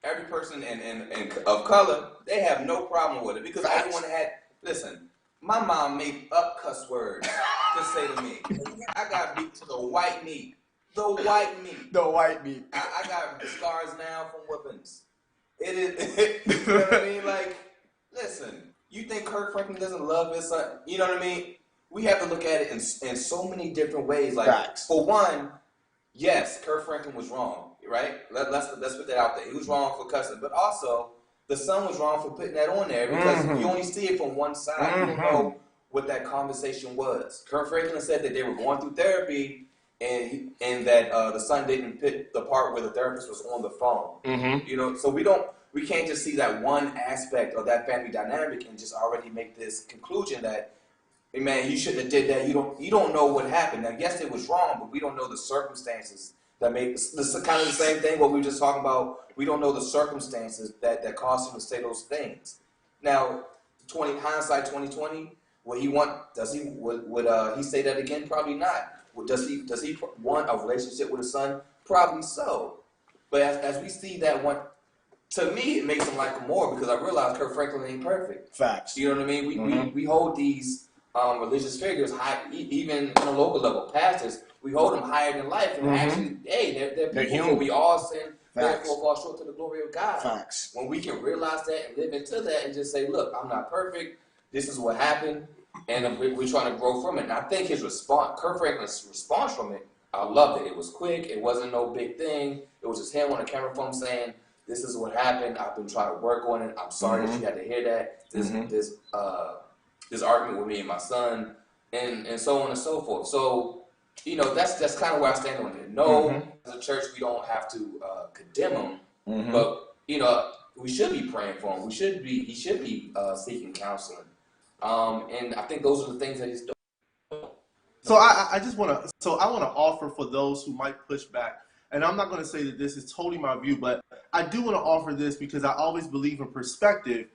every person in of color, they have no problem with it because everyone had. Listen, my mom made up cuss words to say to me. I got beat to the white meat. The white meat. The white meat. I got scars now from whippings. It is. You know what I mean? Like, listen. You think Kirk Franklin doesn't love his son? You know what I mean? We have to look at it in so many different ways. Like, Facts. for one, yes, Kirk Franklin was wrong, right? Let's put that out there. He was wrong for cussing, but also the son was wrong for putting that on there because you only see it from one side. You don't know what that conversation was. Kirk Franklin said that they were going through therapy, and that the son didn't pick the part where the therapist was on the phone. You know, so we can't just see that one aspect of that family dynamic and just already make this conclusion that, hey man, you shouldn't have did that. You don't know what happened. Now, yes, it was wrong, but we don't know the circumstances that made this is kind of the same thing what we were just talking about. We don't know the circumstances that caused him to say those things. Now, hindsight 2020, would he say that again? Probably not. Does he want a relationship with his son? Probably so. But as we see that one, to me, it makes him like him more because I realize Kirk Franklin ain't perfect. Facts. You know what I mean? We hold these religious figures high, even on a local level, pastors. We hold them higher than life, and actually, hey, they're people human. we all sin, Facts. therefore fall short to the glory of God. Facts. When we can realize that and live into that, and just say, look, I'm not perfect. This is what happened, and we're trying to grow from it. And I think his response, Kirk Franklin's response from it, I loved it. It was quick. It wasn't no big thing. It was just him on a camera phone saying, this is what happened. I've been trying to work on it. I'm sorry that you had to hear that. This argument with me and my son, and so on and so forth. So, you know, that's kind of where I stand on it. No, as a church, we don't have to condemn him, but you know, we should be praying for him. He should be seeking counseling, and I think those are the things that he's doing. So I want to offer for those who might push back. And I'm not going to say that this is totally my view, but I do want to offer this because I always believe in perspective.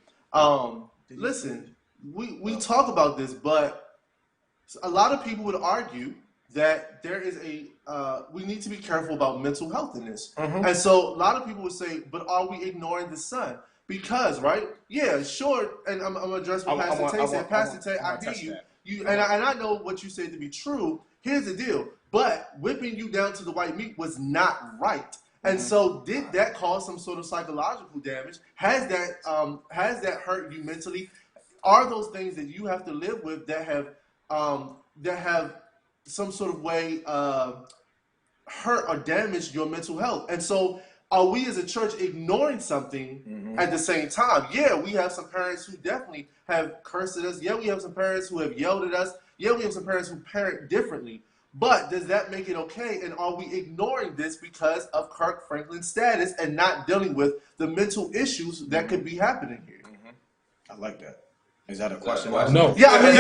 Listen, we talk about this, but a lot of people would argue that there is we need to be careful about mental health in this. And so a lot of people would say, but are we ignoring the son? Because, right? Yeah, sure. And I'm going to address what Pastor Tay said. Pastor Tay, I hear you. And I know what you said to be true. Here's the deal. But whipping you down to the white meat was not right. And so did that cause some sort of psychological damage? Has that hurt you mentally? Are those things that you have to live with that have some sort of way hurt or damaged your mental health? And so are we as a church ignoring something at the same time? Yeah, we have some parents who definitely have cursed at us. Yeah, we have some parents who have yelled at us. Yeah, we have some parents who parent differently. But does that make it okay? And are we ignoring this because of Kirk Franklin's status and not dealing with the mental issues that could be happening here? I like that. Is that a question? No. Yeah, I mean,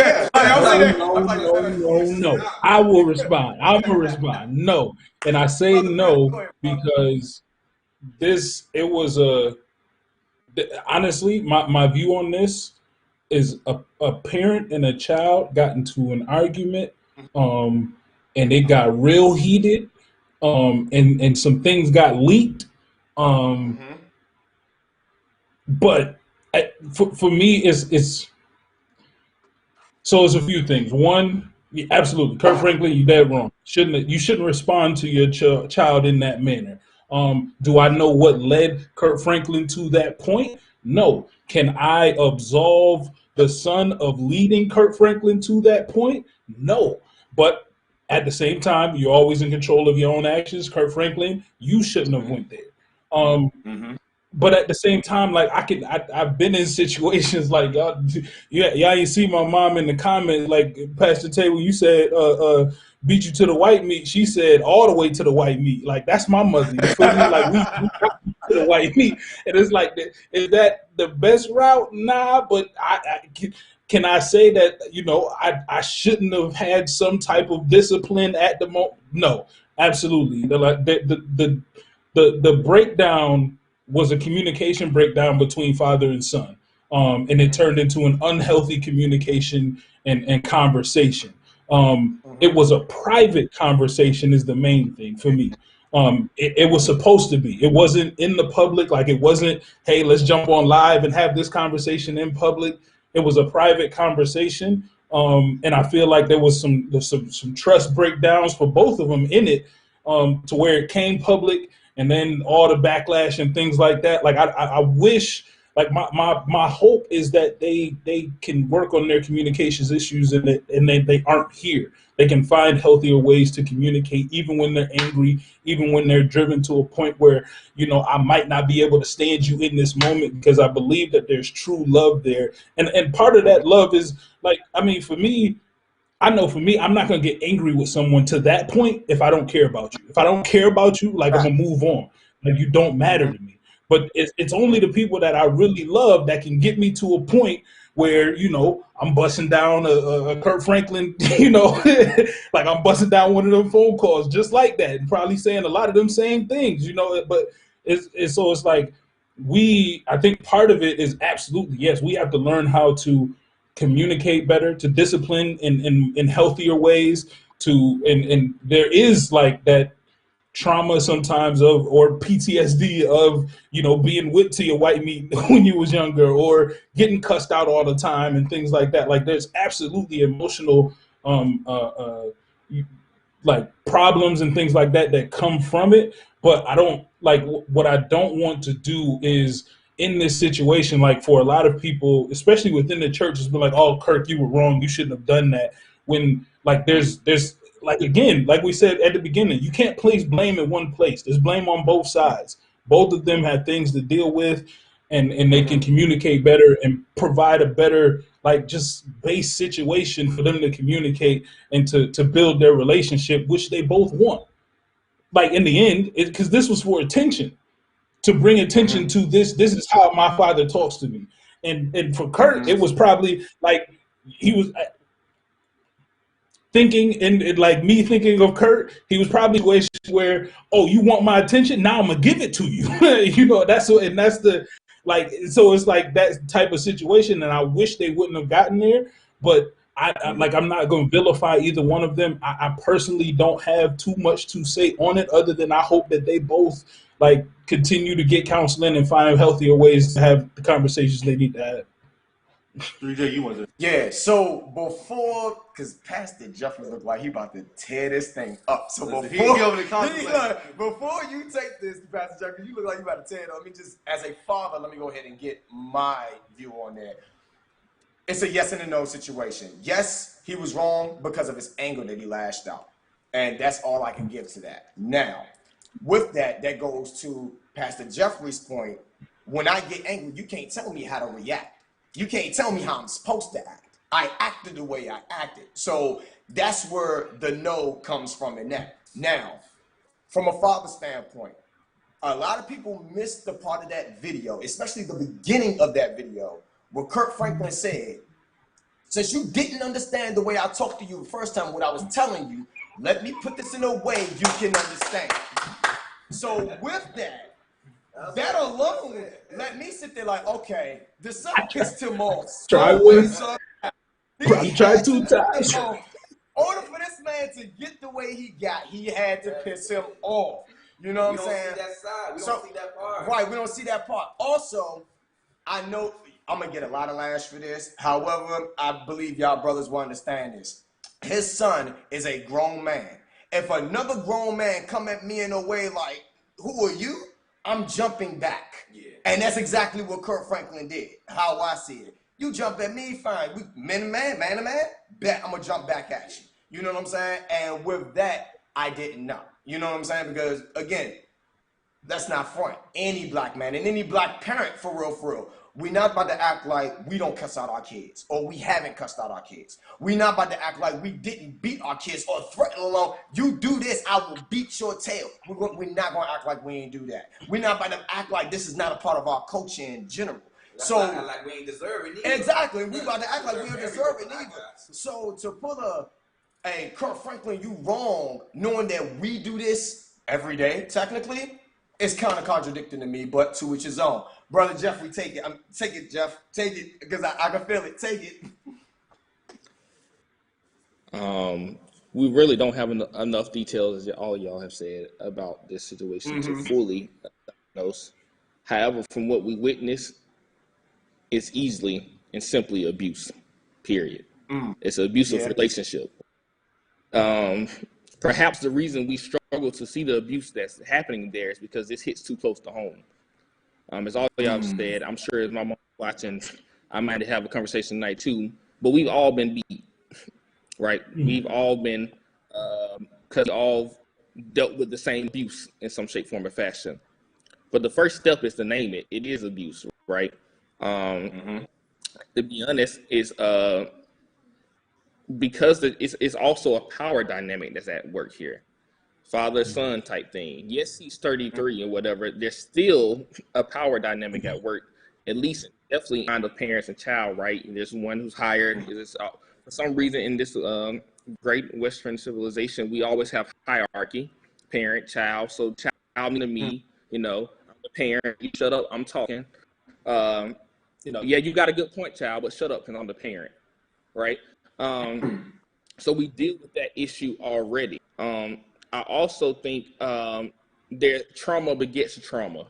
No. I will respond. I'm going to respond. No. And I say no because honestly, my view on this is a parent and a child got into an argument, and it got real heated, and some things got leaked. But for me, it's a few things. One, absolutely, Kirk Franklin, you're dead wrong. You shouldn't respond to your child in that manner. Do I know what led Kirk Franklin to that point? No. Can I absolve the son of leading Kirk Franklin to that point? No. But at the same time, you're always in control of your own actions. Kirk Franklin, you shouldn't have went there. But at the same time, like I've been in situations like y'all ain't see my mom in the comments, like Pastor Tay, when you said beat you to the white meat, she said all the way to the white meat. Like that's my mother. You feel me? Like we to the white meat, and it's like, is that the best route? Nah, but can I say that I shouldn't have had some type of discipline at the moment? No, absolutely. The breakdown was a communication breakdown between father and son, and it turned into an unhealthy communication and conversation. It was a private conversation is the main thing for me. It was supposed to be. It wasn't in the public. Like it wasn't, hey, let's jump on live and have this conversation in public. It was a private conversation. And I feel like there was some trust breakdowns for both of them in it, to where it came public and then all the backlash and things like that. Like I wish, like my hope is that they can work on their communications issues and they aren't here. They can find healthier ways to communicate, even when they're angry, even when they're driven to a point where, I might not be able to stand you in this moment, because I believe that there's true love there. And part of that love is like, I mean, for me, I know for me, I'm not going to get angry with someone to that point if I don't care about you. If I don't care about you, like I'm going to move on. Like you don't matter to me. But it's only the people that I really love that can get me to a point where, I'm busting down a Kurt Franklin, like I'm busting down one of them phone calls just like that, and probably saying a lot of them same things, but it's like I think part of it is absolutely, yes, we have to learn how to communicate better, to discipline in healthier ways, and there is like that trauma sometimes or PTSD of being whipped to your white meat when you was younger, or getting cussed out all the time and things like that. Like there's absolutely emotional like problems and things like that come from it. But I don't like, what I don't want to do is, in this situation, like for a lot of people, especially within the church, it's been like, oh, Kirk, you were wrong, you shouldn't have done that. When like there's like, again, like we said at the beginning, you can't place blame in one place. There's blame on both sides. Both of them have things to deal with, and they can communicate better and provide a better, like, just base situation for them to communicate and to build their relationship, which they both want. Like in the end, because this was for attention, to bring attention to this. This is how my father talks to me, and for Kurt, it was probably like he was thinking, and like me thinking of Kurt, he was probably in a situation where, oh, you want my attention? Now I'm gonna give it to you. That's what, and that's the, like, so it's like that type of situation, and I wish they wouldn't have gotten there. But I'm not going to vilify either one of them. I personally don't have too much to say on it, other than I hope that they both like continue to get counseling and find healthier ways to have the conversations they need to have. 3J, you want to? Yeah, so before, because Pastor Jefery looked like he about to tear this thing up. So before you take this, Pastor Jefery, you look like you about to tear it up. Let me just, as a father, let me go ahead and get my view on that. It's a yes and a no situation. Yes, he was wrong because of his anger that he lashed out. And that's all I can give to that. Now, with that, that goes to Pastor Jeffrey's point. When I get angry, you can't tell me how to react. You can't tell me how I'm supposed to act. I acted the way I acted. So that's where the no comes from in that. Now, from a father standpoint, a lot of people missed the part of that video, especially the beginning of that video, where Kurt Franklin said, since you didn't understand the way I talked to you the first time, what I was telling you, let me put this in a way you can understand. So with that, that alone let me sit there like, okay, the son pissed him off. Try once. Try 2 times. In order for this man to get the way he got, he had to piss him off. You know what I'm saying? We don't see that side. We don't see that part. Right, we don't see that part. Also, I know I'm going to get a lot of lash for this. However, I believe y'all brothers will understand this. His son is a grown man. If another grown man come at me in a way like, who are you? I'm jumping back. Yeah. And that's exactly what Kurt Franklin did, how I see it. You jump at me, fine. We man to man, bet I'm going to jump back at you. You know what I'm saying? And with that, I didn't know. You know what I'm saying? Because, again, that's not front. Any black man and any black parent, for real, we're not about to act like we don't cuss out our kids, or we haven't cussed out our kids. We're not about to act like we didn't beat our kids or threaten along, you do this, I will beat your tail. We're not going to act like we ain't do that. We're not about to act like this is not a part of our culture in general. So like we ain't deserve it either. Exactly. We about to act like we don't deserve it either. So to put a Kurt Franklin, you wrong, knowing that we do this every day, technically, it's kind of contradicting to me, but to each his own. Brother Jefery, take it. Take it, Jeff. Take it, because I can feel it. Take it. We really don't have enough details, as all y'all have said, about this situation to fully diagnose. However, from what we witness, it's easily and simply abuse, period. It's an abusive relationship. Perhaps the reason we struggle to see the abuse that's happening there is because this hits too close to home. As all y'all have said, I'm sure as my mom watching, I might have a conversation tonight too, but we've all been beat, right? We've all been, because we all dealt with the same abuse in some shape, form, or fashion. But the first step is to name it. It is abuse, right? To be honest, is because it's also a power dynamic that's at work here. Father son type thing. Yes, he's 33 or whatever. There's still a power dynamic at work, at least definitely on the parents and child, right? And there's one who's hired. For some reason in this great Western civilization, we always have hierarchy, parent, child. So child to me, I'm the parent. You shut up, I'm talking. Yeah, you got a good point, child, but shut up because I'm the parent, right? So we deal with that issue already. I also think their trauma begets trauma.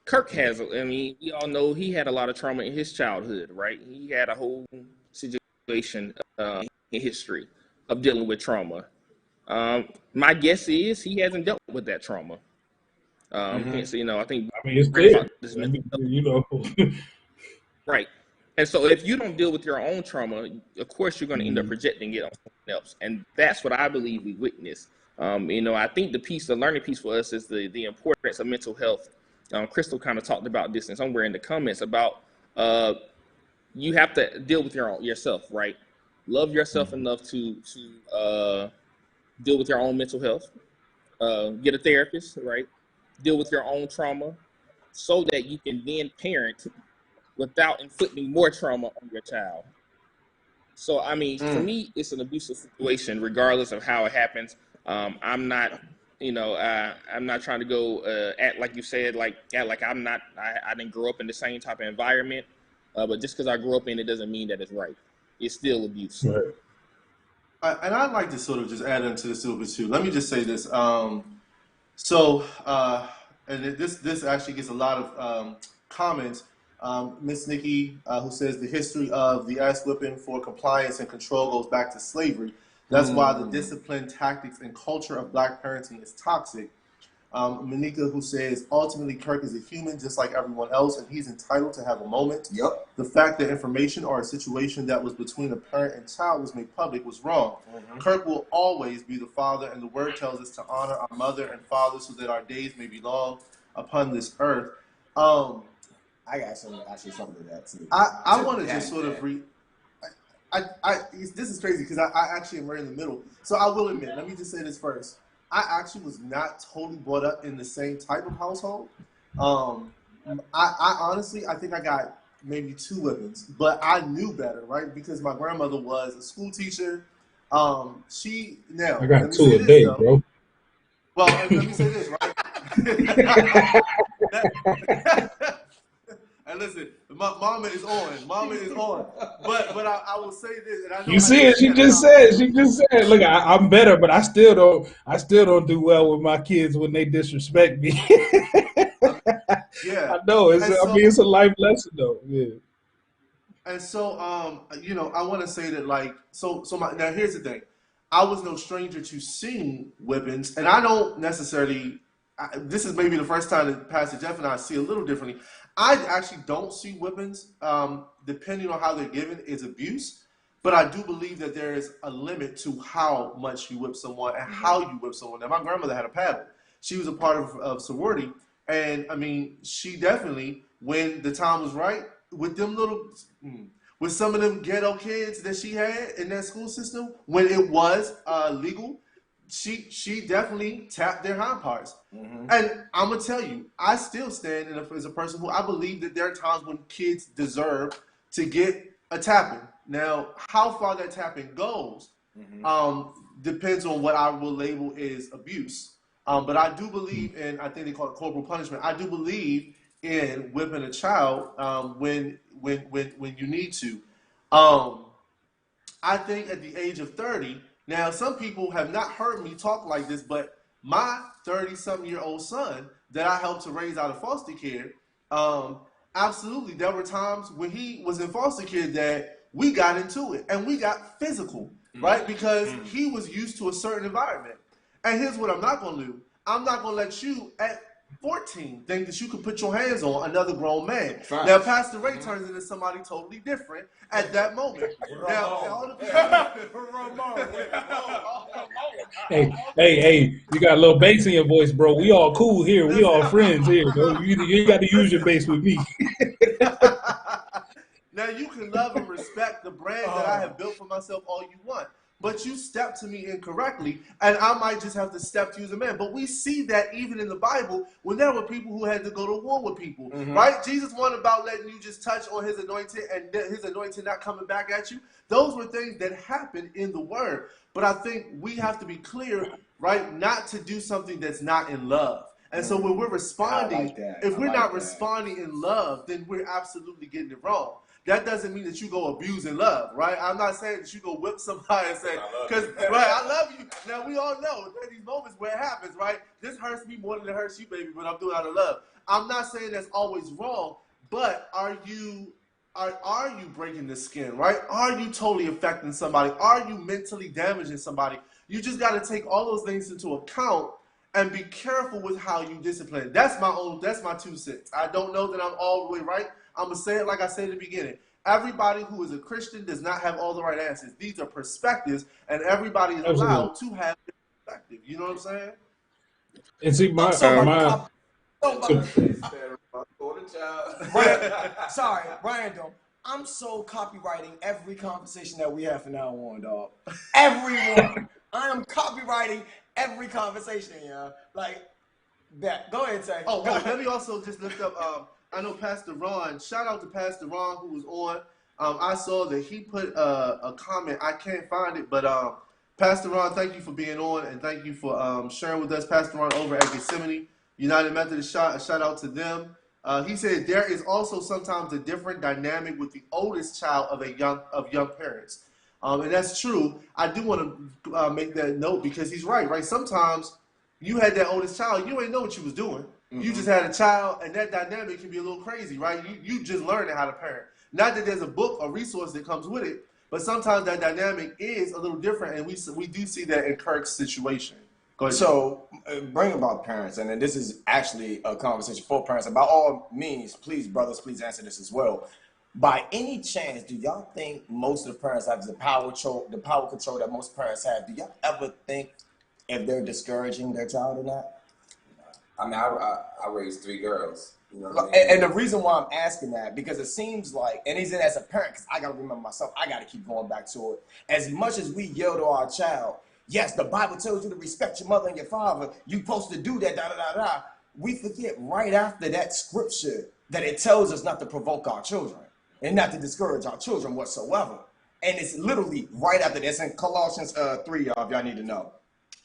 Kirk has, we all know he had a lot of trauma in his childhood, right? He had a whole situation in history of dealing with trauma. My guess is he hasn't dealt with that trauma. Hence, I think it's there. Right. And so if you don't deal with your own trauma, of course, you're going to end up projecting it on someone else. And that's what I believe we witness. I think the learning piece for us is the importance of mental health. Crystal kind of talked about this and somewhere in the comments about you have to deal with yourself, right? Love yourself enough to deal with your own mental health, get a therapist, right? Deal with your own trauma so that you can then parent without inflicting more trauma on your child. So, for me, it's an abusive situation, regardless of how it happens. I'm not, I'm not trying to go act like you said, act like I'm not. I didn't grow up in the same type of environment, but just because I grew up in it doesn't mean that it's right. It's still abuse. Right. And I'd like to sort of just add into this a little bit too. Let me just say this. And this actually gets a lot of comments. Miss Nikki, who says the history of the ass whipping for compliance and control goes back to slavery. That's why the discipline, tactics, and culture of black parenting is toxic. Monica, who says ultimately Kirk is a human just like everyone else, and he's entitled to have a moment. Yep. The fact that information or a situation that was between a parent and child was made public was wrong. Kirk will always be the father, and the word tells us to honor our mother and father so that our days may be long upon this earth. I got actually something to that too. I want to just sort of this is crazy because I actually am right in the middle. So I will admit, let me just say this first. I actually was not totally brought up in the same type of household. I honestly, I think I got maybe 2 whippings, but I knew better, right? Because my grandmother was a school teacher. I got 2 a day, bro. Well, let me say this, right? And listen, mama is on. But I will say this, and I know you see it. She just said. Look, I'm better, but I still don't do well with my kids when they disrespect me. Yeah, I know. It's a life lesson, though. Yeah. And so, I want to say that, now here's the thing. I was no stranger to seeing whippings, and I don't necessarily. This is maybe the first time that Pastor Jeff and I see a little differently. I actually don't see whippings, depending on how they're given, is abuse. But I do believe that there is a limit to how much you whip someone and how you whip someone. Now, my grandmother had a paddle. She was a part of sorority. And, she definitely, when the time was right, with some of them ghetto kids that she had in that school system, when it was legal, she definitely tapped their hind parts. And I'm going to tell you, I still stand as a person who I believe that there are times when kids deserve to get a tapping. Now, how far that tapping goes depends on what I will label is abuse. But I do believe in, I think they call it corporal punishment. I do believe in whipping a child when you need to. I think at the age of 30, now some people have not heard me talk like this, but my 30-something-year-old son that I helped to raise out of foster care, absolutely, there were times when he was in foster care that we got into it and we got physical, right? Because he was used to a certain environment. And here's what I'm not going to do. I'm not going to let you at 14 think that you can put your hands on another grown man. Fine. Now, Pastor Ray turns into somebody totally different at that moment. Hey, you got a little bass in your voice, bro. We all cool here. We all friends here. Bro. You got to use your bass with me. Now, you can love and respect the brand that I have built for myself all you want. But you step to me incorrectly, and I might just have to step to you as a man. But we see that even in the Bible, when there were people who had to go to war with people, right? Jesus wasn't about letting you just touch on his anointing and his anointing not coming back at you. Those were things that happened in the Word. But I think we have to be clear, right, not to do something that's not in love. And so when we're responding, if we're not responding in love, then we're absolutely getting it wrong. That doesn't mean that you go abusing love, right? I'm not saying that you go whip somebody and say, because, right, I love you. Now, we all know there are these moments where it happens, right? This hurts me more than it hurts you, baby, but I'm doing it out of love. I'm not saying that's always wrong, but are you breaking the skin, right? Are you totally affecting somebody? Are you mentally damaging somebody? You just got to take all those things into account and be careful with how you discipline. That's my 2 cents. I don't know that I'm all the way right. I'm going to say it like I said at the beginning. Everybody who is a Christian does not have all the right answers. These are perspectives, and everybody is allowed to have a perspective. You know what I'm saying? And see, Random. I'm so copywriting every conversation that we have from now on, dog. Everyone. I am copywriting every conversation, like that. Go ahead, Tay. Oh, let me also just lift up. I know Pastor Ron. Shout out to Pastor Ron who was on. I saw that he put a comment. I can't find it, but Pastor Ron, thank you for being on and thank you for sharing with us. Pastor Ron over at Gethsemane United Methodist. Shout out to them. He said there is also sometimes a different dynamic with the oldest child of young parents. And that's true. I do want to make that note because he's right? Sometimes you had that oldest child, you ain't know what you was doing. You just had a child, and that dynamic can be a little crazy, right? You just learning how to parent. Not that there's a book or resource that comes with it, but sometimes that dynamic is a little different, and we do see that in Kirk's situation. Go ahead. So, bring about parents, and this is actually a conversation for parents. And by all means, please, brothers, please answer this as well. By any chance, do y'all think most of the parents have the power control that most parents have? Do y'all ever think if they're discouraging their child or not? I mean, I raised 3 girls. You know what I mean? And the reason why I'm asking that, because it seems like, and even as a parent, because I got to remember myself, I got to keep going back to it. As much as we yell to our child, yes, the Bible tells you to respect your mother and your father. You're supposed to do that, da-da-da-da. We forget right after that scripture that it tells us not to provoke our children and not to discourage our children whatsoever. And it's literally right after this in Colossians 3, y'all, if y'all need to know.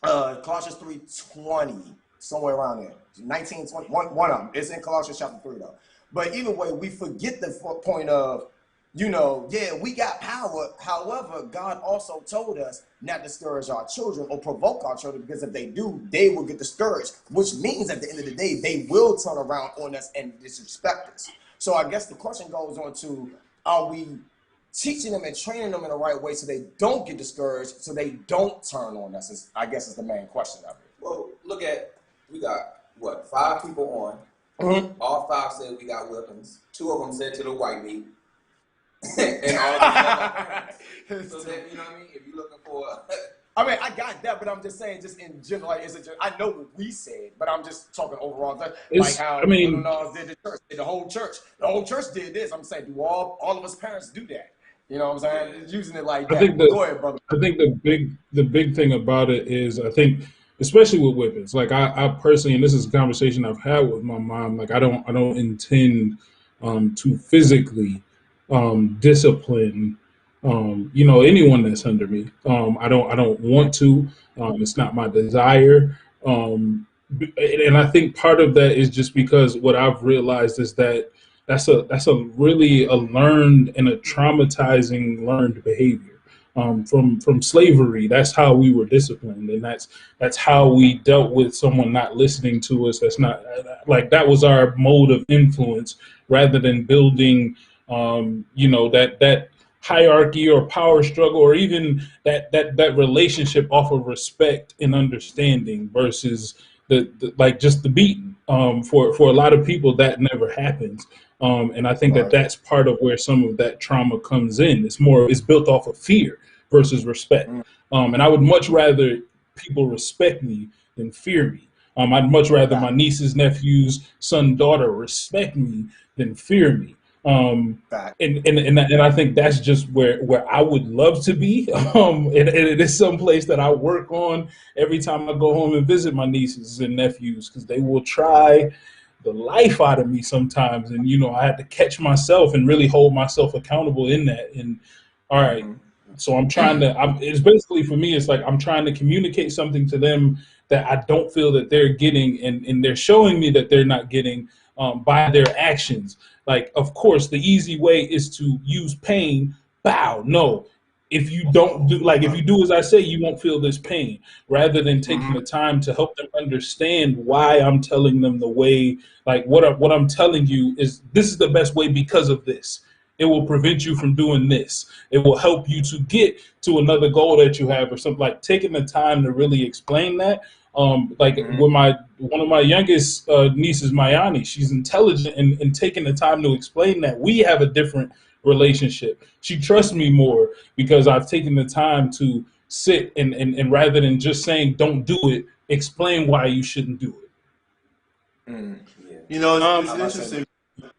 Colossians 3:20. Somewhere around there, 19, 20, one of them. It's in Colossians chapter 3, though. But either way, we forget the point of, we got power. However, God also told us not to discourage our children or provoke our children, because if they do, they will get discouraged, which means at the end of the day, they will turn around on us and disrespect us. So I guess the question goes on to, are we teaching them and training them in the right way so they don't get discouraged, so they don't turn on us? I guess is the main question of it. Well, look at, we got, 5 people on. All 5 said we got weapons. 2 of them said to the white meat. And all of them so that, you know what I mean? If you're looking for... I mean, I got that, but I'm just saying, just in general, like, I know what we said, but I'm just talking overall. Like how did the whole church. The whole church did this. I'm saying, do all of us parents do that? You know what I'm saying? Using it like that. Go ahead, brother. I think the big thing about it is, I think, especially with whippings, like I personally, and this is a conversation I've had with my mom, like I don't intend to physically discipline anyone that's under me. I don't want to. It's not my desire. And I think part of that is just because what I've realized is that that's a really learned and a traumatizing learned behavior. from slavery. That's how we were disciplined, and that's how we dealt with someone not listening to us. That's not like that was our mode of influence, rather than building, that hierarchy or power struggle, or even that relationship off of respect and understanding versus the like just the beating. For a lot of people, that never happens. And I think that that's part of where some of that trauma comes in. It's built off of fear versus respect. And I would much rather people respect me than fear me. I'd much rather my nieces, nephews, son, daughter respect me than fear me. And I think that's just where I would love to be. And it is someplace that I work on every time I go home and visit my nieces and nephews, because they will try the life out of me sometimes. And, I had to catch myself and really hold myself accountable in that. And all right, so it's basically for me, it's like I'm trying to communicate something to them that I don't feel that they're getting, and they're showing me that they're not getting by their actions. Like, of course, the easy way is to use pain. Bow. No. If you do as I say, you won't feel this pain, rather than taking the time to help them understand why I'm telling them the way, like what I'm telling you is this is the best way because of this. It will prevent you from doing this. It will help you to get to another goal that you have, or something, like taking the time to really explain that. With one of my youngest nieces, Mayani, she's intelligent, and taking the time to explain that we have a different relationship. She trusts me more because I've taken the time to sit and rather than just saying don't do it, explain why you shouldn't do it. It's interesting.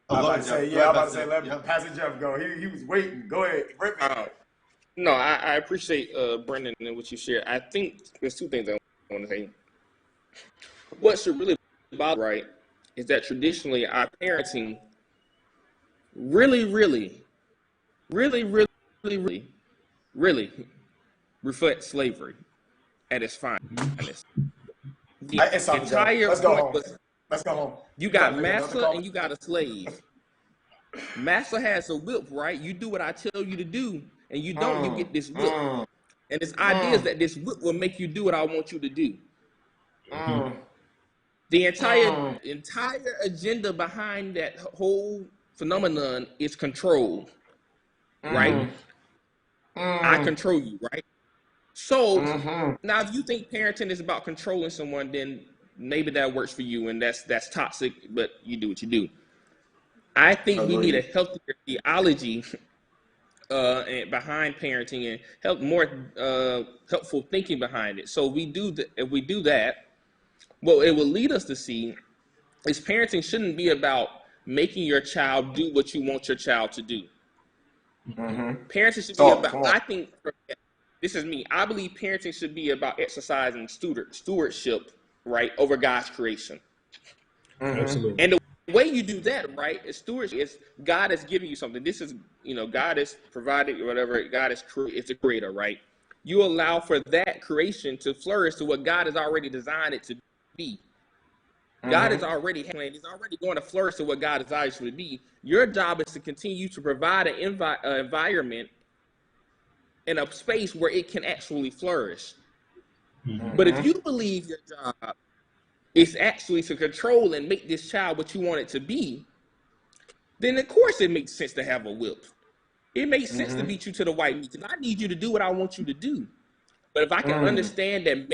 I'm about to say, let Pastor Jeff go. He was waiting. Go ahead. No, I appreciate Brendan and what you shared. I think there's two things I want to say. What should really bother, right, is that traditionally our parenting really reflects slavery at its finest. The entire Let's go home. Let's go home. You got master and you got a slave. Master has a whip, right? You do what I tell you to do, and you don't, you get this whip. And this idea is that this whip will make you do what I want you to do. The entire agenda behind that whole phenomenon is control, right? I control you, right? So now, if you think parenting is about controlling someone, then maybe that works for you, and that's toxic. But you do what you do. I think we need a healthier theology behind parenting, and more helpful thinking behind it. So if we do that, what it will lead us to see is parenting shouldn't be about making your child do what you want your child to do. Parenting should be about, I think, this is me, I believe parenting should be about exercising stewardship, right, over God's creation. Absolutely. And the way you do that, right, is stewardship. Is God has given you something. This is, God has provided, or whatever. God is it's a creator, right? You allow for that creation to flourish to what God has already designed it to be. God is already planned. He's already going to flourish to what God desires you to be. Your job is to continue to provide an environment in a space where it can actually flourish. But if you believe your job is actually to control and make this child what you want it to be, then of course it makes sense to have a whip. It makes sense to beat you to the white meat, because I need you to do what I want you to do. But if I can understand that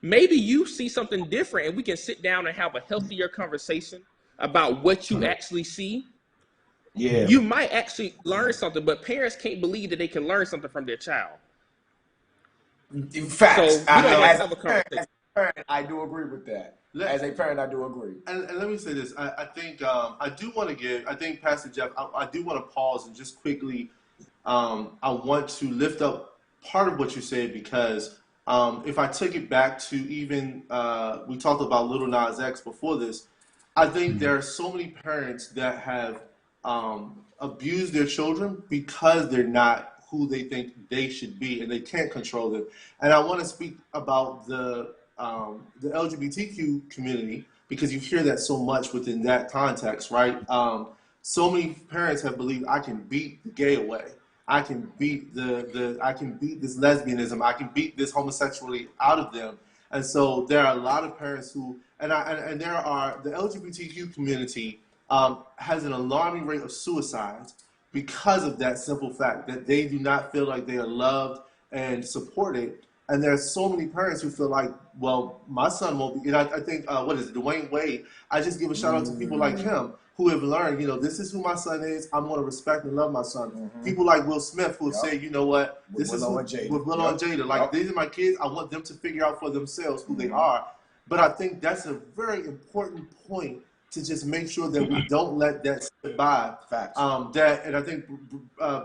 maybe you see something different, and we can sit down and have a healthier conversation about what you actually see, you might actually learn something. But parents can't believe that they can learn something from their child. Facts. So as a parent, I do agree with that. As a parent, I do agree. And let me say this. I think I do want to give, I think, Pastor Jeff, I do want to pause and just quickly, I want to lift up part of what you said, because if I took it back to even, we talked about Little Nas X before this, I think there are so many parents that have abused their children because they're not who they think they should be, and they can't control them. And I want to speak about the LGBTQ community, because you hear that so much within that context, right? So many parents have believed I can beat the gay away. I can beat I can beat this lesbianism, I can beat this homosexuality out of them. And so there are a lot of parents who, and there are, the LGBTQ community has an alarming rate of suicides because of that simple fact that they do not feel like they are loved and supported. And there are so many parents who feel like, well, my son won't be. And I think, what is it, Dwayne Wade? I just give a shout out to people like him who have learned, this is who my son is. I'm going to respect and love my son. People like Will Smith who have said, you know what, this is with Willow and Jada. Like, these are my kids. I want them to figure out for themselves who they are. But I think that's a very important point to just make sure that we don't let that slip by. Facts. And I think,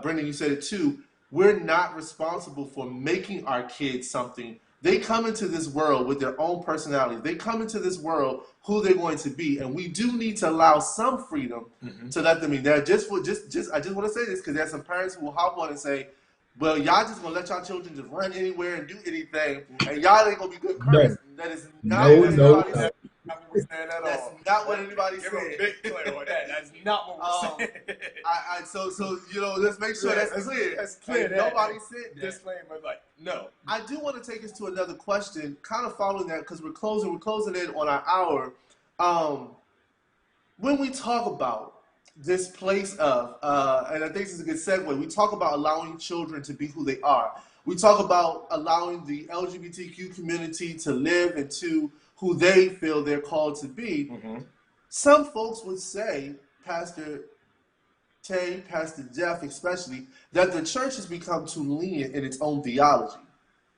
Brendan, you said it too. We're not responsible for making our kids something. They come into this world with their own personality. They come into this world who they're going to be, and we do need to allow some freedom to let them be. Now, I just want to say this because there's some parents who will hop on and say, well, y'all just gonna let y'all children just run anywhere and do anything, and y'all ain't gonna be good parents. No. That is not what anybody said. That's not what anybody said. Big clear on that. That's not what we're saying. So let's make sure that's clear. That's clear. Nobody said that. Disclaimer, like, no. I do want to take us to another question, kind of following that, because we're closing in on our hour. When we talk about this place of, and I think this is a good segue, we talk about allowing children to be who they are. We talk about allowing the LGBTQ community to live into who they feel they're called to be. Some folks would say, Pastor Tay, Pastor Jeff especially, that the church has become too lenient in its own theology.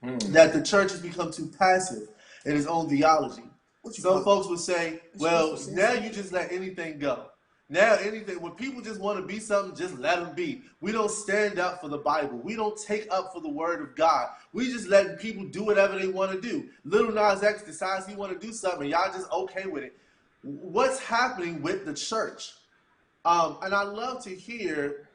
That the church has become too passive in its own theology. Some folks would say, well, now you just let anything go. Now when people just want to be something, just let them be. We don't stand up for the Bible. We don't take up for the word of God. We just letting people do whatever they want to do. Little Nas X decides he want to do something, and y'all just okay with it. What's happening with the church? And I'd love to hear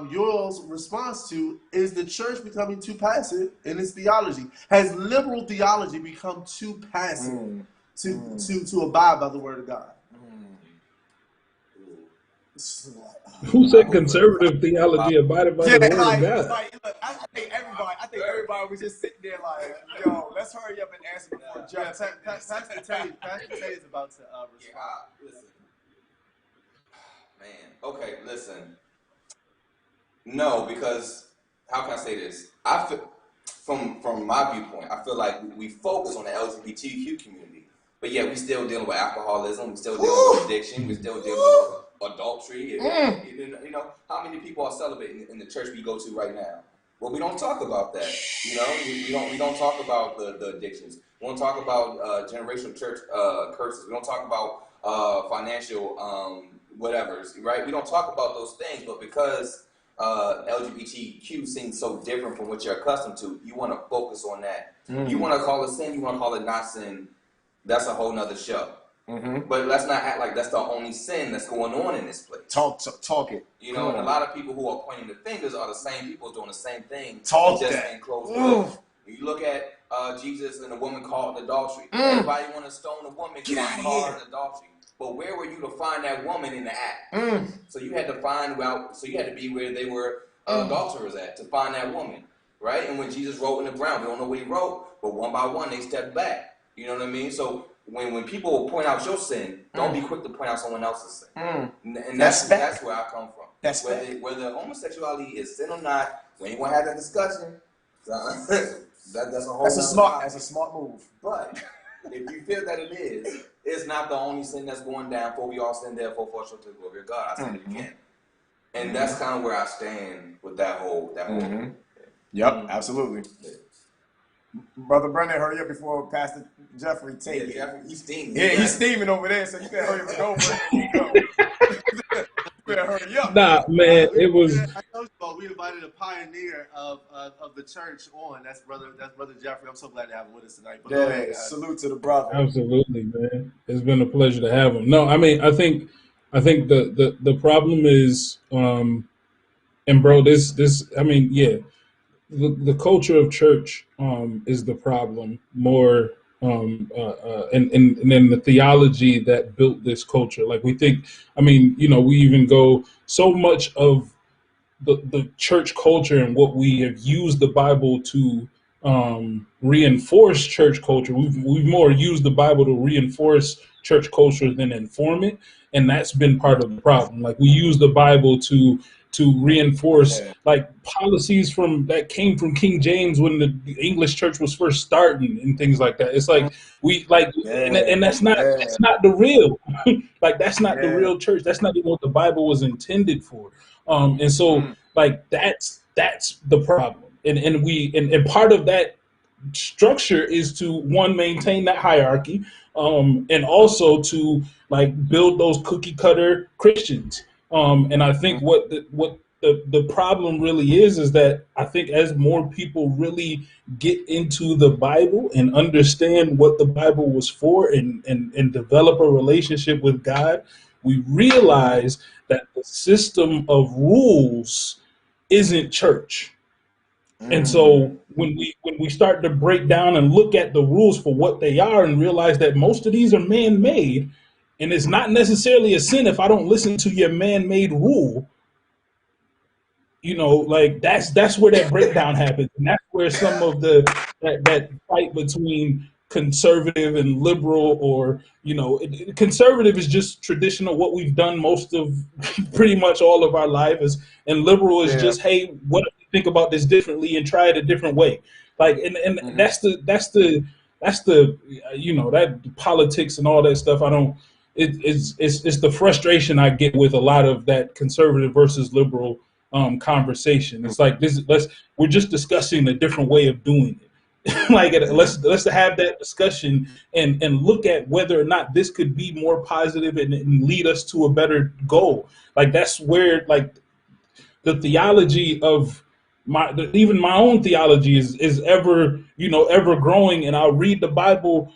your response to, is the church becoming too passive in its theology? Has liberal theology become too passive to abide by the word of God? Who said conservative theology abided by the word of God? Look, I think everybody was just sitting there like, yo, let's hurry up and answer before Jeff. Pastor Tay is about to respond. Listen. Man, okay, listen. No, because how can I say this? I feel, from my viewpoint, I feel like we focus on the LGBTQ community, but yeah, we still dealing with alcoholism, we still dealing with addiction, we still dealing with adultery. How many people are celebrating in the church we go to right now? Well, we don't talk about that. We don't talk about the addictions. We don't talk about generational church curses. We don't talk about financial whatever, right? We don't talk about those things, but because LGBTQ seems so different from what you're accustomed to, you want to focus on that. You want to call it sin, you want to call it not sin. That's a whole nother show. But let's not act like that's the only sin that's going on in this place. Talk it. And a lot of people who are pointing the fingers are the same people doing the same thing. Talk just that. in closed doors. You look at Jesus and the woman caught in adultery. Everybody want to stone a woman caught in adultery. But where were you to find that woman in the act? So you had to find out. So you had to be where they were adulterers at to find that woman, right? And when Jesus wrote in the ground, we don't know what he wrote, but one by one they stepped back. You know what I mean? So when people point out your sin, don't be quick to point out someone else's sin. And that's where I come from. That's whether homosexuality is sin or not, we ain't gonna have that discussion. That's a whole. That's a smart move. But if you feel that it is, it's not the only sin that's going down. For we all sin, therefore fall short to the glory of God. I said it again, and that's kind of where I stand with that whole. Yep, absolutely. Brother Brennen, hurry up before Pastor Jefery take it. Jefery, he's steaming. Yeah, he's steaming over there, so you better hurry up and go, Brennen. You better hurry up. Nah, man, it was. I told you about, we invited a pioneer of the church on. That's brother Jefery. I'm so glad to have him with us tonight. But yeah, salute to the brother. Absolutely, man. It's been a pleasure to have him. No, I mean, I think the problem is, and bro, this. I mean, yeah. The culture of church is the problem more, and then the theology that built this culture. Like we think, I mean, we even go so much of the church culture and what we have used the Bible to reinforce church culture. We've more used the Bible to reinforce church culture than inform it, and that's been part of the problem. Like we use the Bible to reinforce like policies from that came from King James when the English church was first starting and things like that. It's like we like, and that's not the real. Like that's not the real church. That's not even what the Bible was intended for. And so like that's the problem. And part of that structure is to one, maintain that hierarchy, and also to like build those cookie cutter Christians. And I think what the problem really is that I think as more people really get into the Bible and understand what the Bible was for, and develop a relationship with God, we realize that the system of rules isn't church. And so when we start to break down and look at the rules for what they are and realize that most of these are man-made, and it's not necessarily a sin if I don't listen to your man-made rule, you know, like that's where that breakdown happens, and that's where some of that fight between conservative and liberal, or you know, conservative is just traditional, what we've done most of pretty much all of our lives, and liberal is just, hey, what if we think about this differently and try it a different way, like, and that's the you know, that politics and all that stuff. I don't. It's the frustration I get with a lot of that conservative versus liberal conversation. It's like we're just discussing a different way of doing it. Like let's have that discussion and look at whether or not this could be more positive and lead us to a better goal. Like that's where like the theology of even my own theology is ever, you know, ever growing, and I'll read the Bible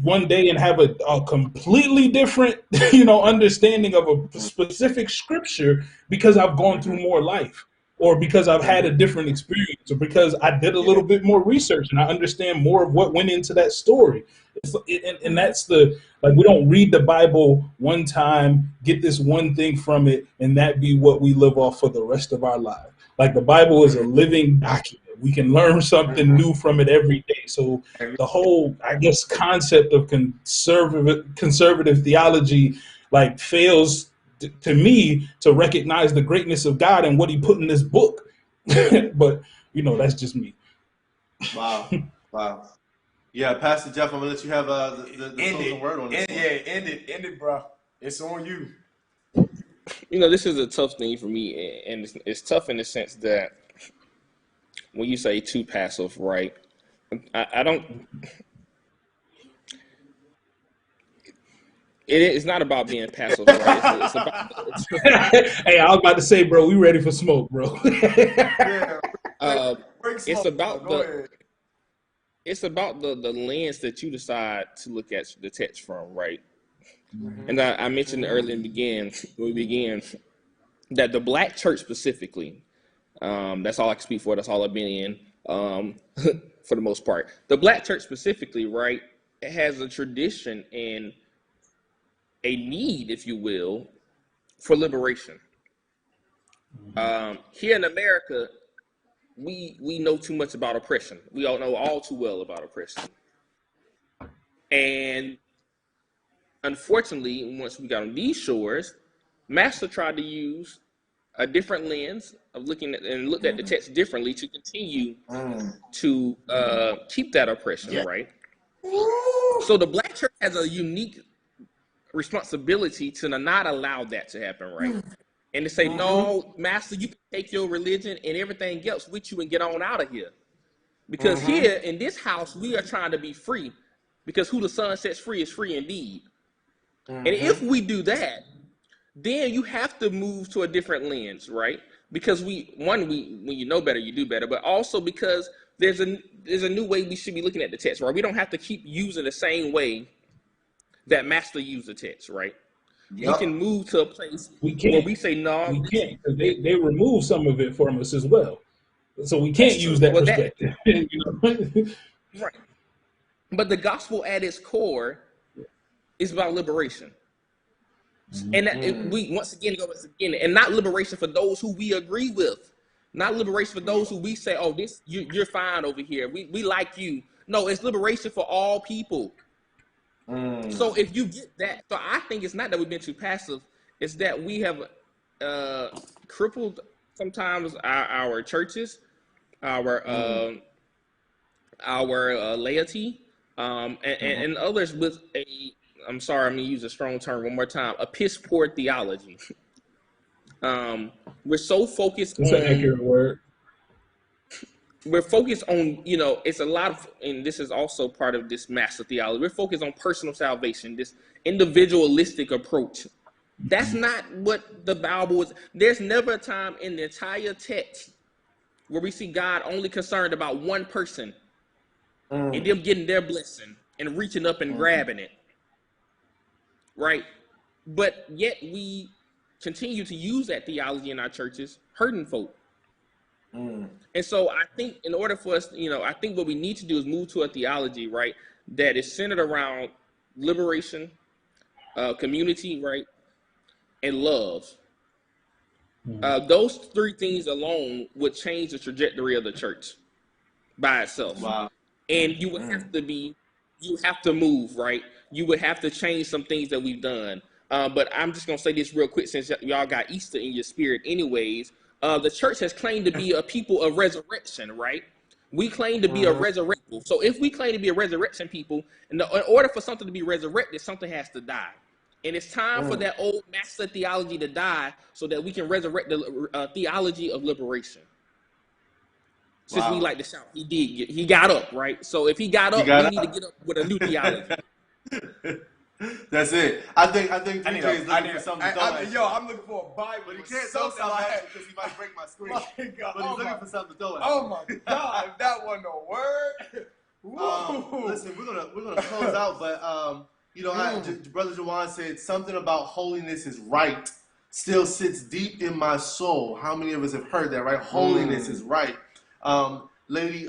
one day and have a completely different, you know, understanding of a specific scripture because I've gone through more life, or because I've had a different experience, or because I did a little bit more research and I understand more of what went into that story. And that's like, we don't read the Bible one time, get this one thing from it, and that be what we live off for the rest of our lives. Like the Bible is a living document. We can learn something new from it every day. So the whole, I guess, concept of conservative theology like fails to me to recognize the greatness of God and what he put in this book. But you know, that's just me. Wow. Yeah, Pastor Jeff, I'm gonna let you have the closing word on this. End it, bro. It's on you. You know, this is a tough thing for me, and it's tough in the sense that when you say too passive, right? I don't. It's not about being passive, right? It's about. Hey, I was about to say, bro, we ready for smoke, bro. It's about It's about the lens that you decide to look at the text from, right? And I mentioned earlier when we began that the black church specifically, that's all I can speak for. That's all I've been in, for the most part. The black church specifically, right, it has a tradition and a need, if you will, for liberation. Here in America, we know too much about oppression. We all know all too well about oppression. And unfortunately, once we got on these shores, Master tried to use a different lens of looking at and looked at the text differently to continue to keep that oppression, right? So the black church has a unique responsibility to not allow that to happen, right? And to say, no, Master, you can take your religion and everything else with you and get on out of here. Because here in this house, we are trying to be free, because who the Son sets free is free indeed. And if we do that, then you have to move to a different lens, right? Because when you know better, you do better, but also because there's a new way we should be looking at the text, right? We don't have to keep using the same way that Master used the text, right? We can move to a place where we say, no. We can't, because they remove some of it from us as well. So we can't use that perspective. You know? Right. But the gospel at its core is about liberation. And that, we once again go and not liberation for those who we agree with, not liberation for those who we say, oh, this you're fine over here. We like you. No, it's liberation for all people. So if you get that, so I think it's not that we've been too passive. It's that we have crippled sometimes our churches, our laity, and others with a. I'm sorry, I'm gonna use a strong term one more time. A piss poor theology. We're so focused That's on. an accurate word. We're focused on, it's a lot of, and this is also part of this master theology. We're focused on personal salvation, this individualistic approach. That's not what the Bible is. There's never a time in the entire text where we see God only concerned about one person and them getting their blessing and reaching up and grabbing it. Right? But yet we continue to use that theology in our churches, hurting folk. And so I think in order for us, I think what we need to do is move to a theology, right, that is centered around liberation, community, right, and love. Those three things alone would change the trajectory of the church by itself. Wow. And you would you have to move, right? You would have to change some things that we've done. But I'm just going to say this real quick since y'all got Easter in your spirit anyways. The church has claimed to be a people of resurrection, right? We claim to be a resurrection. So if we claim to be a resurrection people, in order for something to be resurrected, something has to die. And it's time for that old master theology to die so that we can resurrect the theology of liberation. Since we like to shout, he got up, right? So if he got up, we need to get up with a new theology. That's it. I think DJ is looking for something to throw at you. Yo, I'm looking for a Bible. But he can't throw something at you because he might break my screen. God. But he's looking for something to throw at you. Oh my God, if that wasn't a word. Listen, we're gonna close out, but Brother Jawan said something about holiness is right still sits deep in my soul. How many of us have heard that, right? Holiness is right. Lady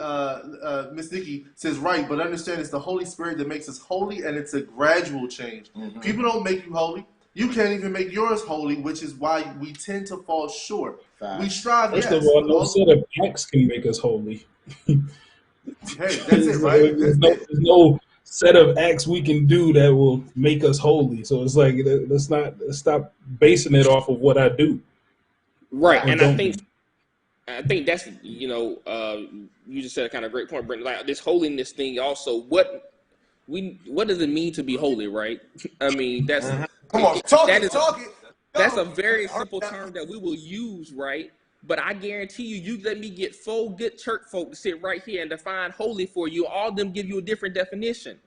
Miss Nikki says right, but understand it's the Holy Spirit that makes us holy, and it's a gradual change. People don't make you holy. You can't even make yours holy, which is why we tend to fall short. We strive. First of all, no set of acts can make us holy. Hey, that's it, right? There's no set of acts we can do that will make us holy. So it's like let's stop basing it off of what I do. Right, and I think that's you just said a kind of great point, Brennen. Like this holiness thing, also, what does it mean to be holy, right? I mean, that's come on, talk it. That's a very simple term that we will use, right? But I guarantee you let me get 4 good church folk to sit right here and define holy for you. All of them give you a different definition.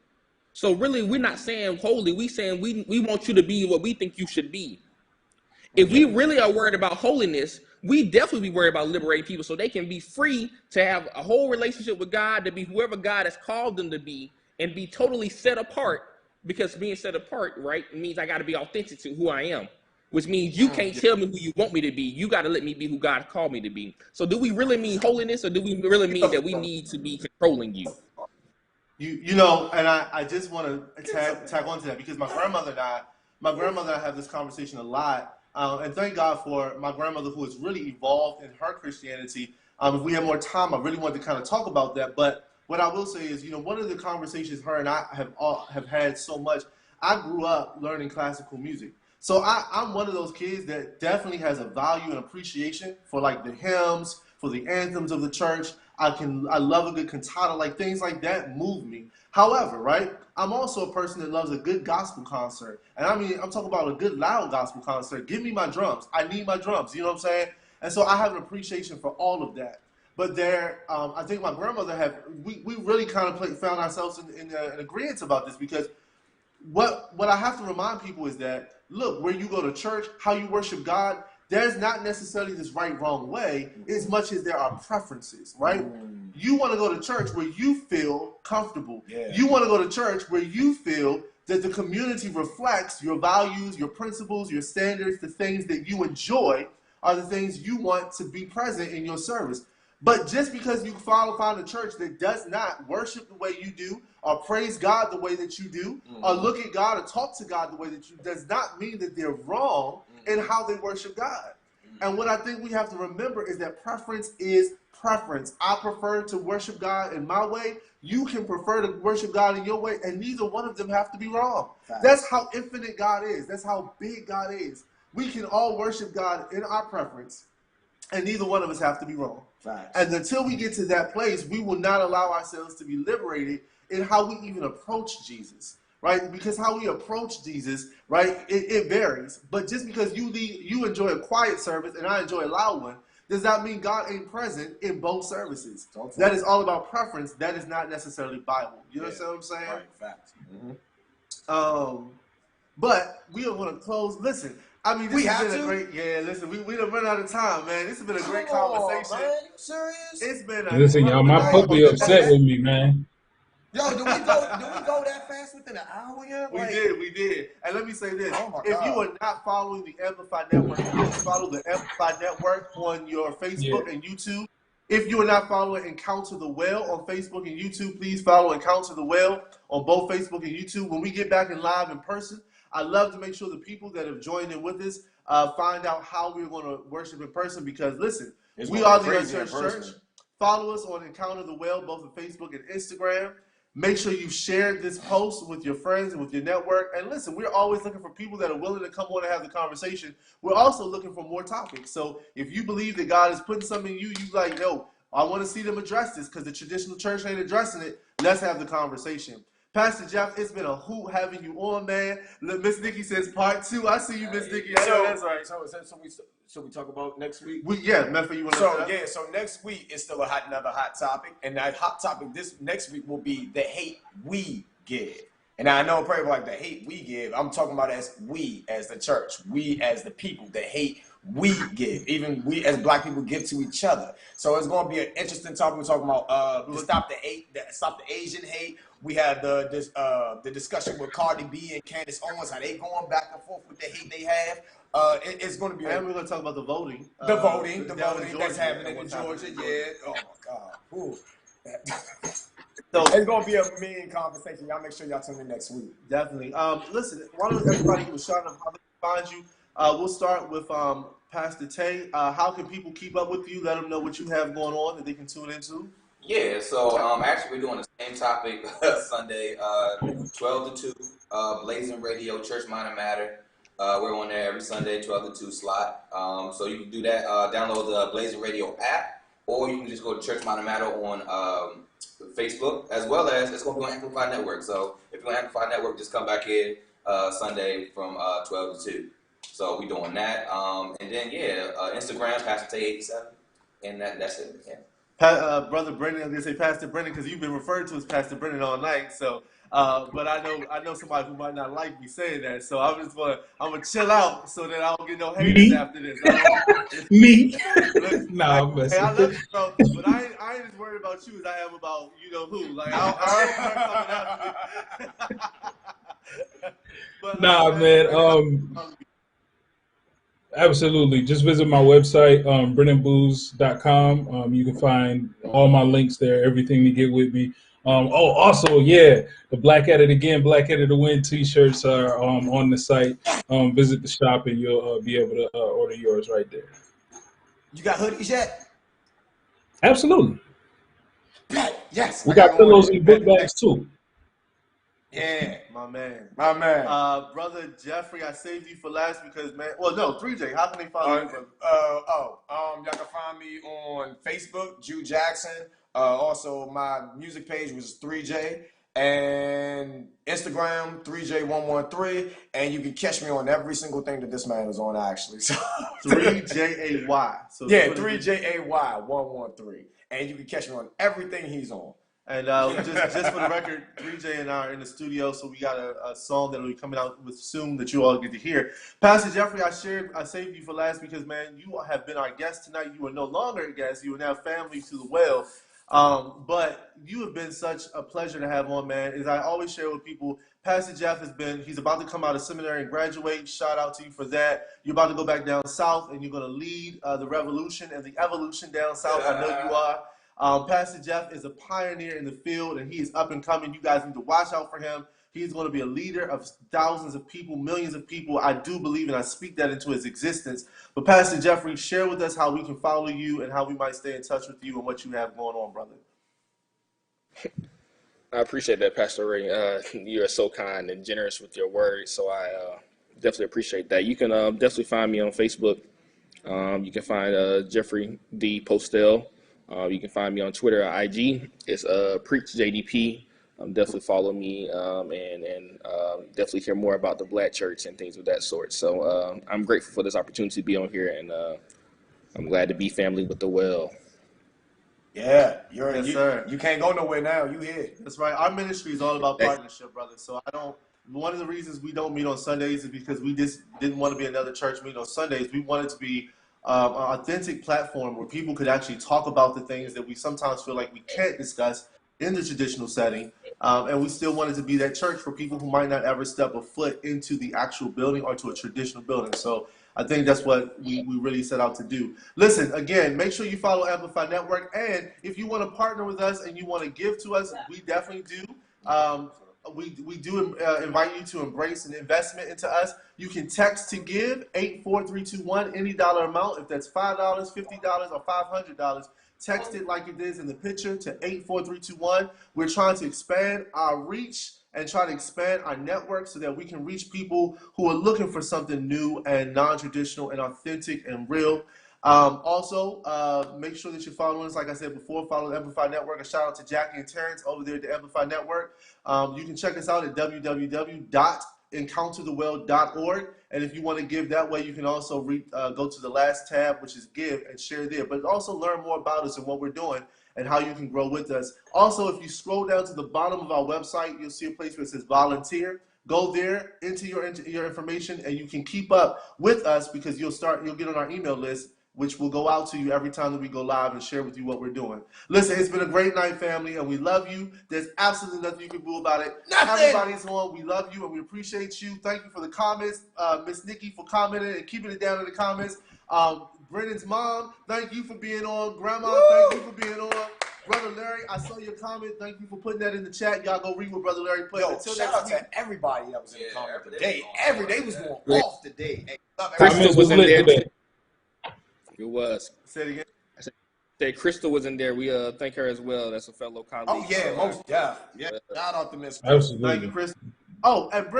So really, we're not saying holy. We saying we want you to be what we think you should be. If we really are worried about holiness, we definitely be worried about liberating people so they can be free to have a whole relationship with God, to be whoever God has called them to be, and be totally set apart. Because being set apart, right, means I got to be authentic to who I am, which means you can't tell me who you want me to be. You got to let me be who God called me to be. So do we really mean holiness, or do we really mean that we need to be controlling you? And I just want to tag on to that because my grandmother and I have this conversation a lot. And thank God for my grandmother who has really evolved in her Christianity. If we had more time, I really wanted to kind of talk about that. But what I will say is, one of the conversations her and I have had so much, I grew up learning classical music. So I'm one of those kids that definitely has a value and appreciation for like the hymns, for the anthems of the church. I love a good cantata, like things like that move me. However, right, I'm also a person that loves a good gospel concert. And I mean, I'm talking about a good loud gospel concert. Give me my drums. I need my drums. You know what I'm saying? And so I have an appreciation for all of that. But I think my grandmother we really kind of found ourselves in agreement about this because what I have to remind people is that, look, where you go to church, how you worship God, there's not necessarily this right, wrong way as much as there are preferences, right? You want to go to church where you feel comfortable. Yeah. You want to go to church where you feel that the community reflects your values, your principles, your standards, the things that you enjoy are the things you want to be present in your service. But just because you find a church that does not worship the way you do, or praise God the way that you do, or look at God or talk to God the way that you, does not mean that they're wrong in how they worship God. And what I think we have to remember is that preference is preference. I prefer to worship God in my way. You can prefer to worship God in your way, and neither one of them have to be wrong. That's how infinite God is. That's how big God is. We can all worship God in our preference, and neither one of us have to be wrong. And until we get to that place, we will not allow ourselves to be liberated in how we even approach Jesus, right? Because how we approach Jesus, right, it varies. But just because you enjoy a quiet service and I enjoy a loud one, does not mean God ain't present in both services. That is all about preference. That is not necessarily Bible. You understand what I'm saying? Right, facts. But we don't want to close. Listen, I mean, this has been a great. Yeah, listen, we done run out of time, man. This has been a great conversation. Man, you serious? It's been a. Listen, y'all, my puppy upset with me, man. Yo, do we go that fast within an hour yet? We did. And let me say this. If you are not following the Amplified Network, please follow the Amplified Network on your Facebook and YouTube. If you are not following Encounter the Well on Facebook and YouTube, please follow Encounter the Well on both Facebook and YouTube. When we get back in live in person, I love to make sure the people that have joined in with us find out how we're going to worship in person, because listen, we are the Unchurched Church. Follow us on Encounter the Well, both on Facebook and Instagram. Make sure you share this post with your friends and with your network. And listen, we're always looking for people that are willing to come on and have the conversation. We're also looking for more topics. So if you believe that God is putting something in you, you like, yo, I want to see them address this because the traditional church ain't addressing it. Let's have the conversation. Pastor Jeff, it's been a hoot having you on, man. Miss Nikki says part 2. I see you, Miss Nikki. I know that's right. So we talk about next week? Memphis, you want to so next week is still another hot topic. And that hot topic this next week will be the hate we give. And I know probably like the hate we give, I'm talking about as we as the church, we as the people, the hate we give, even we as black people give to each other. So it's going to be an interesting topic. We're talking about stop the Asian hate. We had the discussion with Cardi B and Candace Owens, how they going back and forth with the hate they have. It's going to be. And we're going to talk about the voting. The voting that's happening in Georgia. Yeah. Oh my God. Ooh. So it's going to be a mean conversation. Y'all make sure y'all tune in next week. Definitely. Listen, why don't everybody give a shout out how they can find you? We'll start with Pastor Tay. How can people keep up with you? Let them know what you have going on that they can tune into. Yeah, so actually we're doing the same topic Sunday, 12 to 2, Blazing Radio, Church Minor Matter. We're on there every Sunday, 12 to 2 slot. So you can do that, download the Blazing Radio app, or you can just go to Church Minor Matter on Facebook, as well as it's going to be on Amplified Network. So if you're on Amplified Network, just come back in Sunday from 12 to 2. So we're doing that. And then, Instagram, Pastor Tay87, and that's it. Yeah. Brother Brennen, I'm gonna say Pastor Brennen because you've been referred to as Pastor Brennen all night. So, but I know somebody who might not like me saying that. So I'm gonna chill out so that I don't get no haters after this. Me? Nah, I'm messing. Hey, I love you, bro, but I ain't as worried about you as I am about you know who. Like I coming after me. But, nah, man. Absolutely. Just visit my website, brennenboose.com. You can find all my links there, everything to get with me. Also, the Black at It Again, Black at It to Win t-shirts are on the site. Visit the shop and you'll be able to order yours right there. You got hoodies yet? Absolutely. Yes. We got pillows and book bags too. Yeah, my man. Brother Jefery, I saved you for last because, man. Well, no, 3J. How can they follow you? Y'all can find me on Facebook, Jew Jackson. Also, my music page was 3J, and Instagram 3J113, and you can catch me on every single thing that this man is on. Actually, so 3JAY. So 3JAY113, and you can catch me on everything he's on. And just for the record, 3J and I are in the studio, so we got a song that will be coming out with soon that you all get to hear. Pastor Jefery, I saved you for last because, man, you have been our guest tonight. You are no longer a guest. You are now family to the well. But you have been such a pleasure to have on, man. As I always share with people, Pastor Jeff he's about to come out of seminary and graduate. Shout out to you for that. You're about to go back down south and you're going to lead the revolution and the evolution down south. I know you are. Pastor Jeff is a pioneer in the field and he is up and coming. You guys need to watch out for him. He's going to be a leader of thousands of people, millions of people. I do believe, and I speak that into his existence. But Pastor Jefery, share with us how we can follow you and how we might stay in touch with you and what you have going on, brother. I appreciate that, Pastor Ray. You are so kind and generous with your words, so I definitely appreciate that. You can definitely find me on Facebook. You can find Jefery the Postell. You can find me on Twitter or IG. It's PreachJDP. Definitely follow me and definitely hear more about the Black church and things of that sort. So I'm grateful for this opportunity to be on here, and I'm glad to be family with the well. Yeah, sir. You can't go nowhere now. You here. That's right. Our ministry is all about partnership, brother. So one of the reasons we don't meet on Sundays is because we just didn't want to be another church meeting on Sundays. We wanted to be an authentic platform where people could actually talk about the things that we sometimes feel like we can't discuss in the traditional setting. And we still wanted to be that church for people who might not ever step a foot into the actual building or to a traditional building. So I think that's what we really set out to do. Listen, again, make sure you follow Amplify Network. And if you want to partner with us and you want to give to us, we definitely do. We do invite you to embrace an investment into us. You can text to give 84321, any dollar amount. If that's $5, $50, or $500, text it like it is in the picture to 84321. We're trying to expand our reach and try to expand our network so that we can reach people who are looking for something new and non-traditional and authentic and real. Also, make sure that you're following us. Like I said before, follow the Amplify Network. A shout out to Jackie and Terrence over there at the Amplify Network. You can check us out at www.encounterthewell.org. And if you want to give that way, you can also go to the last tab, which is give, and share there. But also learn more about us and what we're doing and how you can grow with us. Also, if you scroll down to the bottom of our website, you'll see a place where it says volunteer. Go there, enter your information, and you can keep up with us because you'll get on our email list, which will go out to you every time that we go live and share with you what we're doing. Listen, it's been a great night, family, and we love you. There's absolutely nothing you can do about it. Everybody's on. We love you, and we appreciate you. Thank you for the comments. Miss Nikki for commenting and keeping it down in the comments. Brennan's mom, thank you for being on. Grandma, thank you for being on. Brother Larry, I saw your comment. Thank you for putting that in the chat. Y'all go read what Brother Larry put. Until shout out to everybody that was in the comment today. Every day was going off today. Hey, Crystal was in there today. It was. Say it again. I said Crystal was in there. We thank her as well. That's a fellow colleague. Oh yeah, most yeah. Shout out to Miss. Absolutely. Thank you, Crystal. Oh, and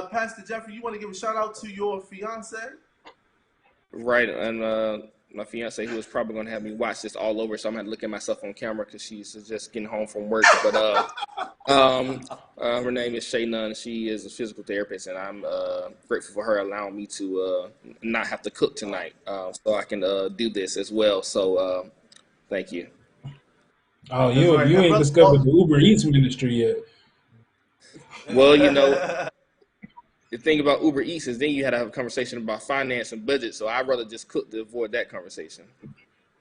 Pastor Jefery, you want to give a shout out to your fiance? Right, and my fiance, who was probably going to have me watch this all over, so I'm going to look at myself on camera because she's just getting home from work. But her name is Shay Nunn. She is a physical therapist, and I'm grateful for her allowing me to not have to cook tonight, so I can do this as well. So thank you. Oh, you ain't discovered the Uber Eats ministry yet. Well, you know. The thing about Uber Eats is then you had to have a conversation about finance and budget. So I'd rather just cook to avoid that conversation.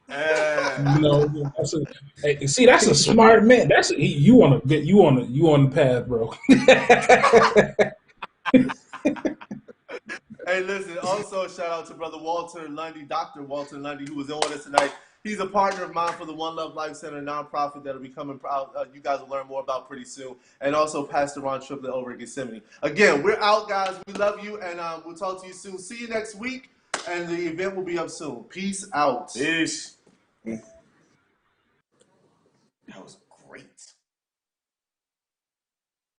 That's a smart man. You on the path, bro. Hey, listen. Also, shout out to Brother Walter Lundy, Dr. Walter Lundy, who was on with us tonight. He's a partner of mine for the One Love Life Center nonprofit that'll be coming out. You guys will learn more about pretty soon. And also Pastor Ron Triplett over at Gethsemane. Again, we're out, guys. We love you, and we'll talk to you soon. See you next week, and the event will be up soon. Peace out. Peace.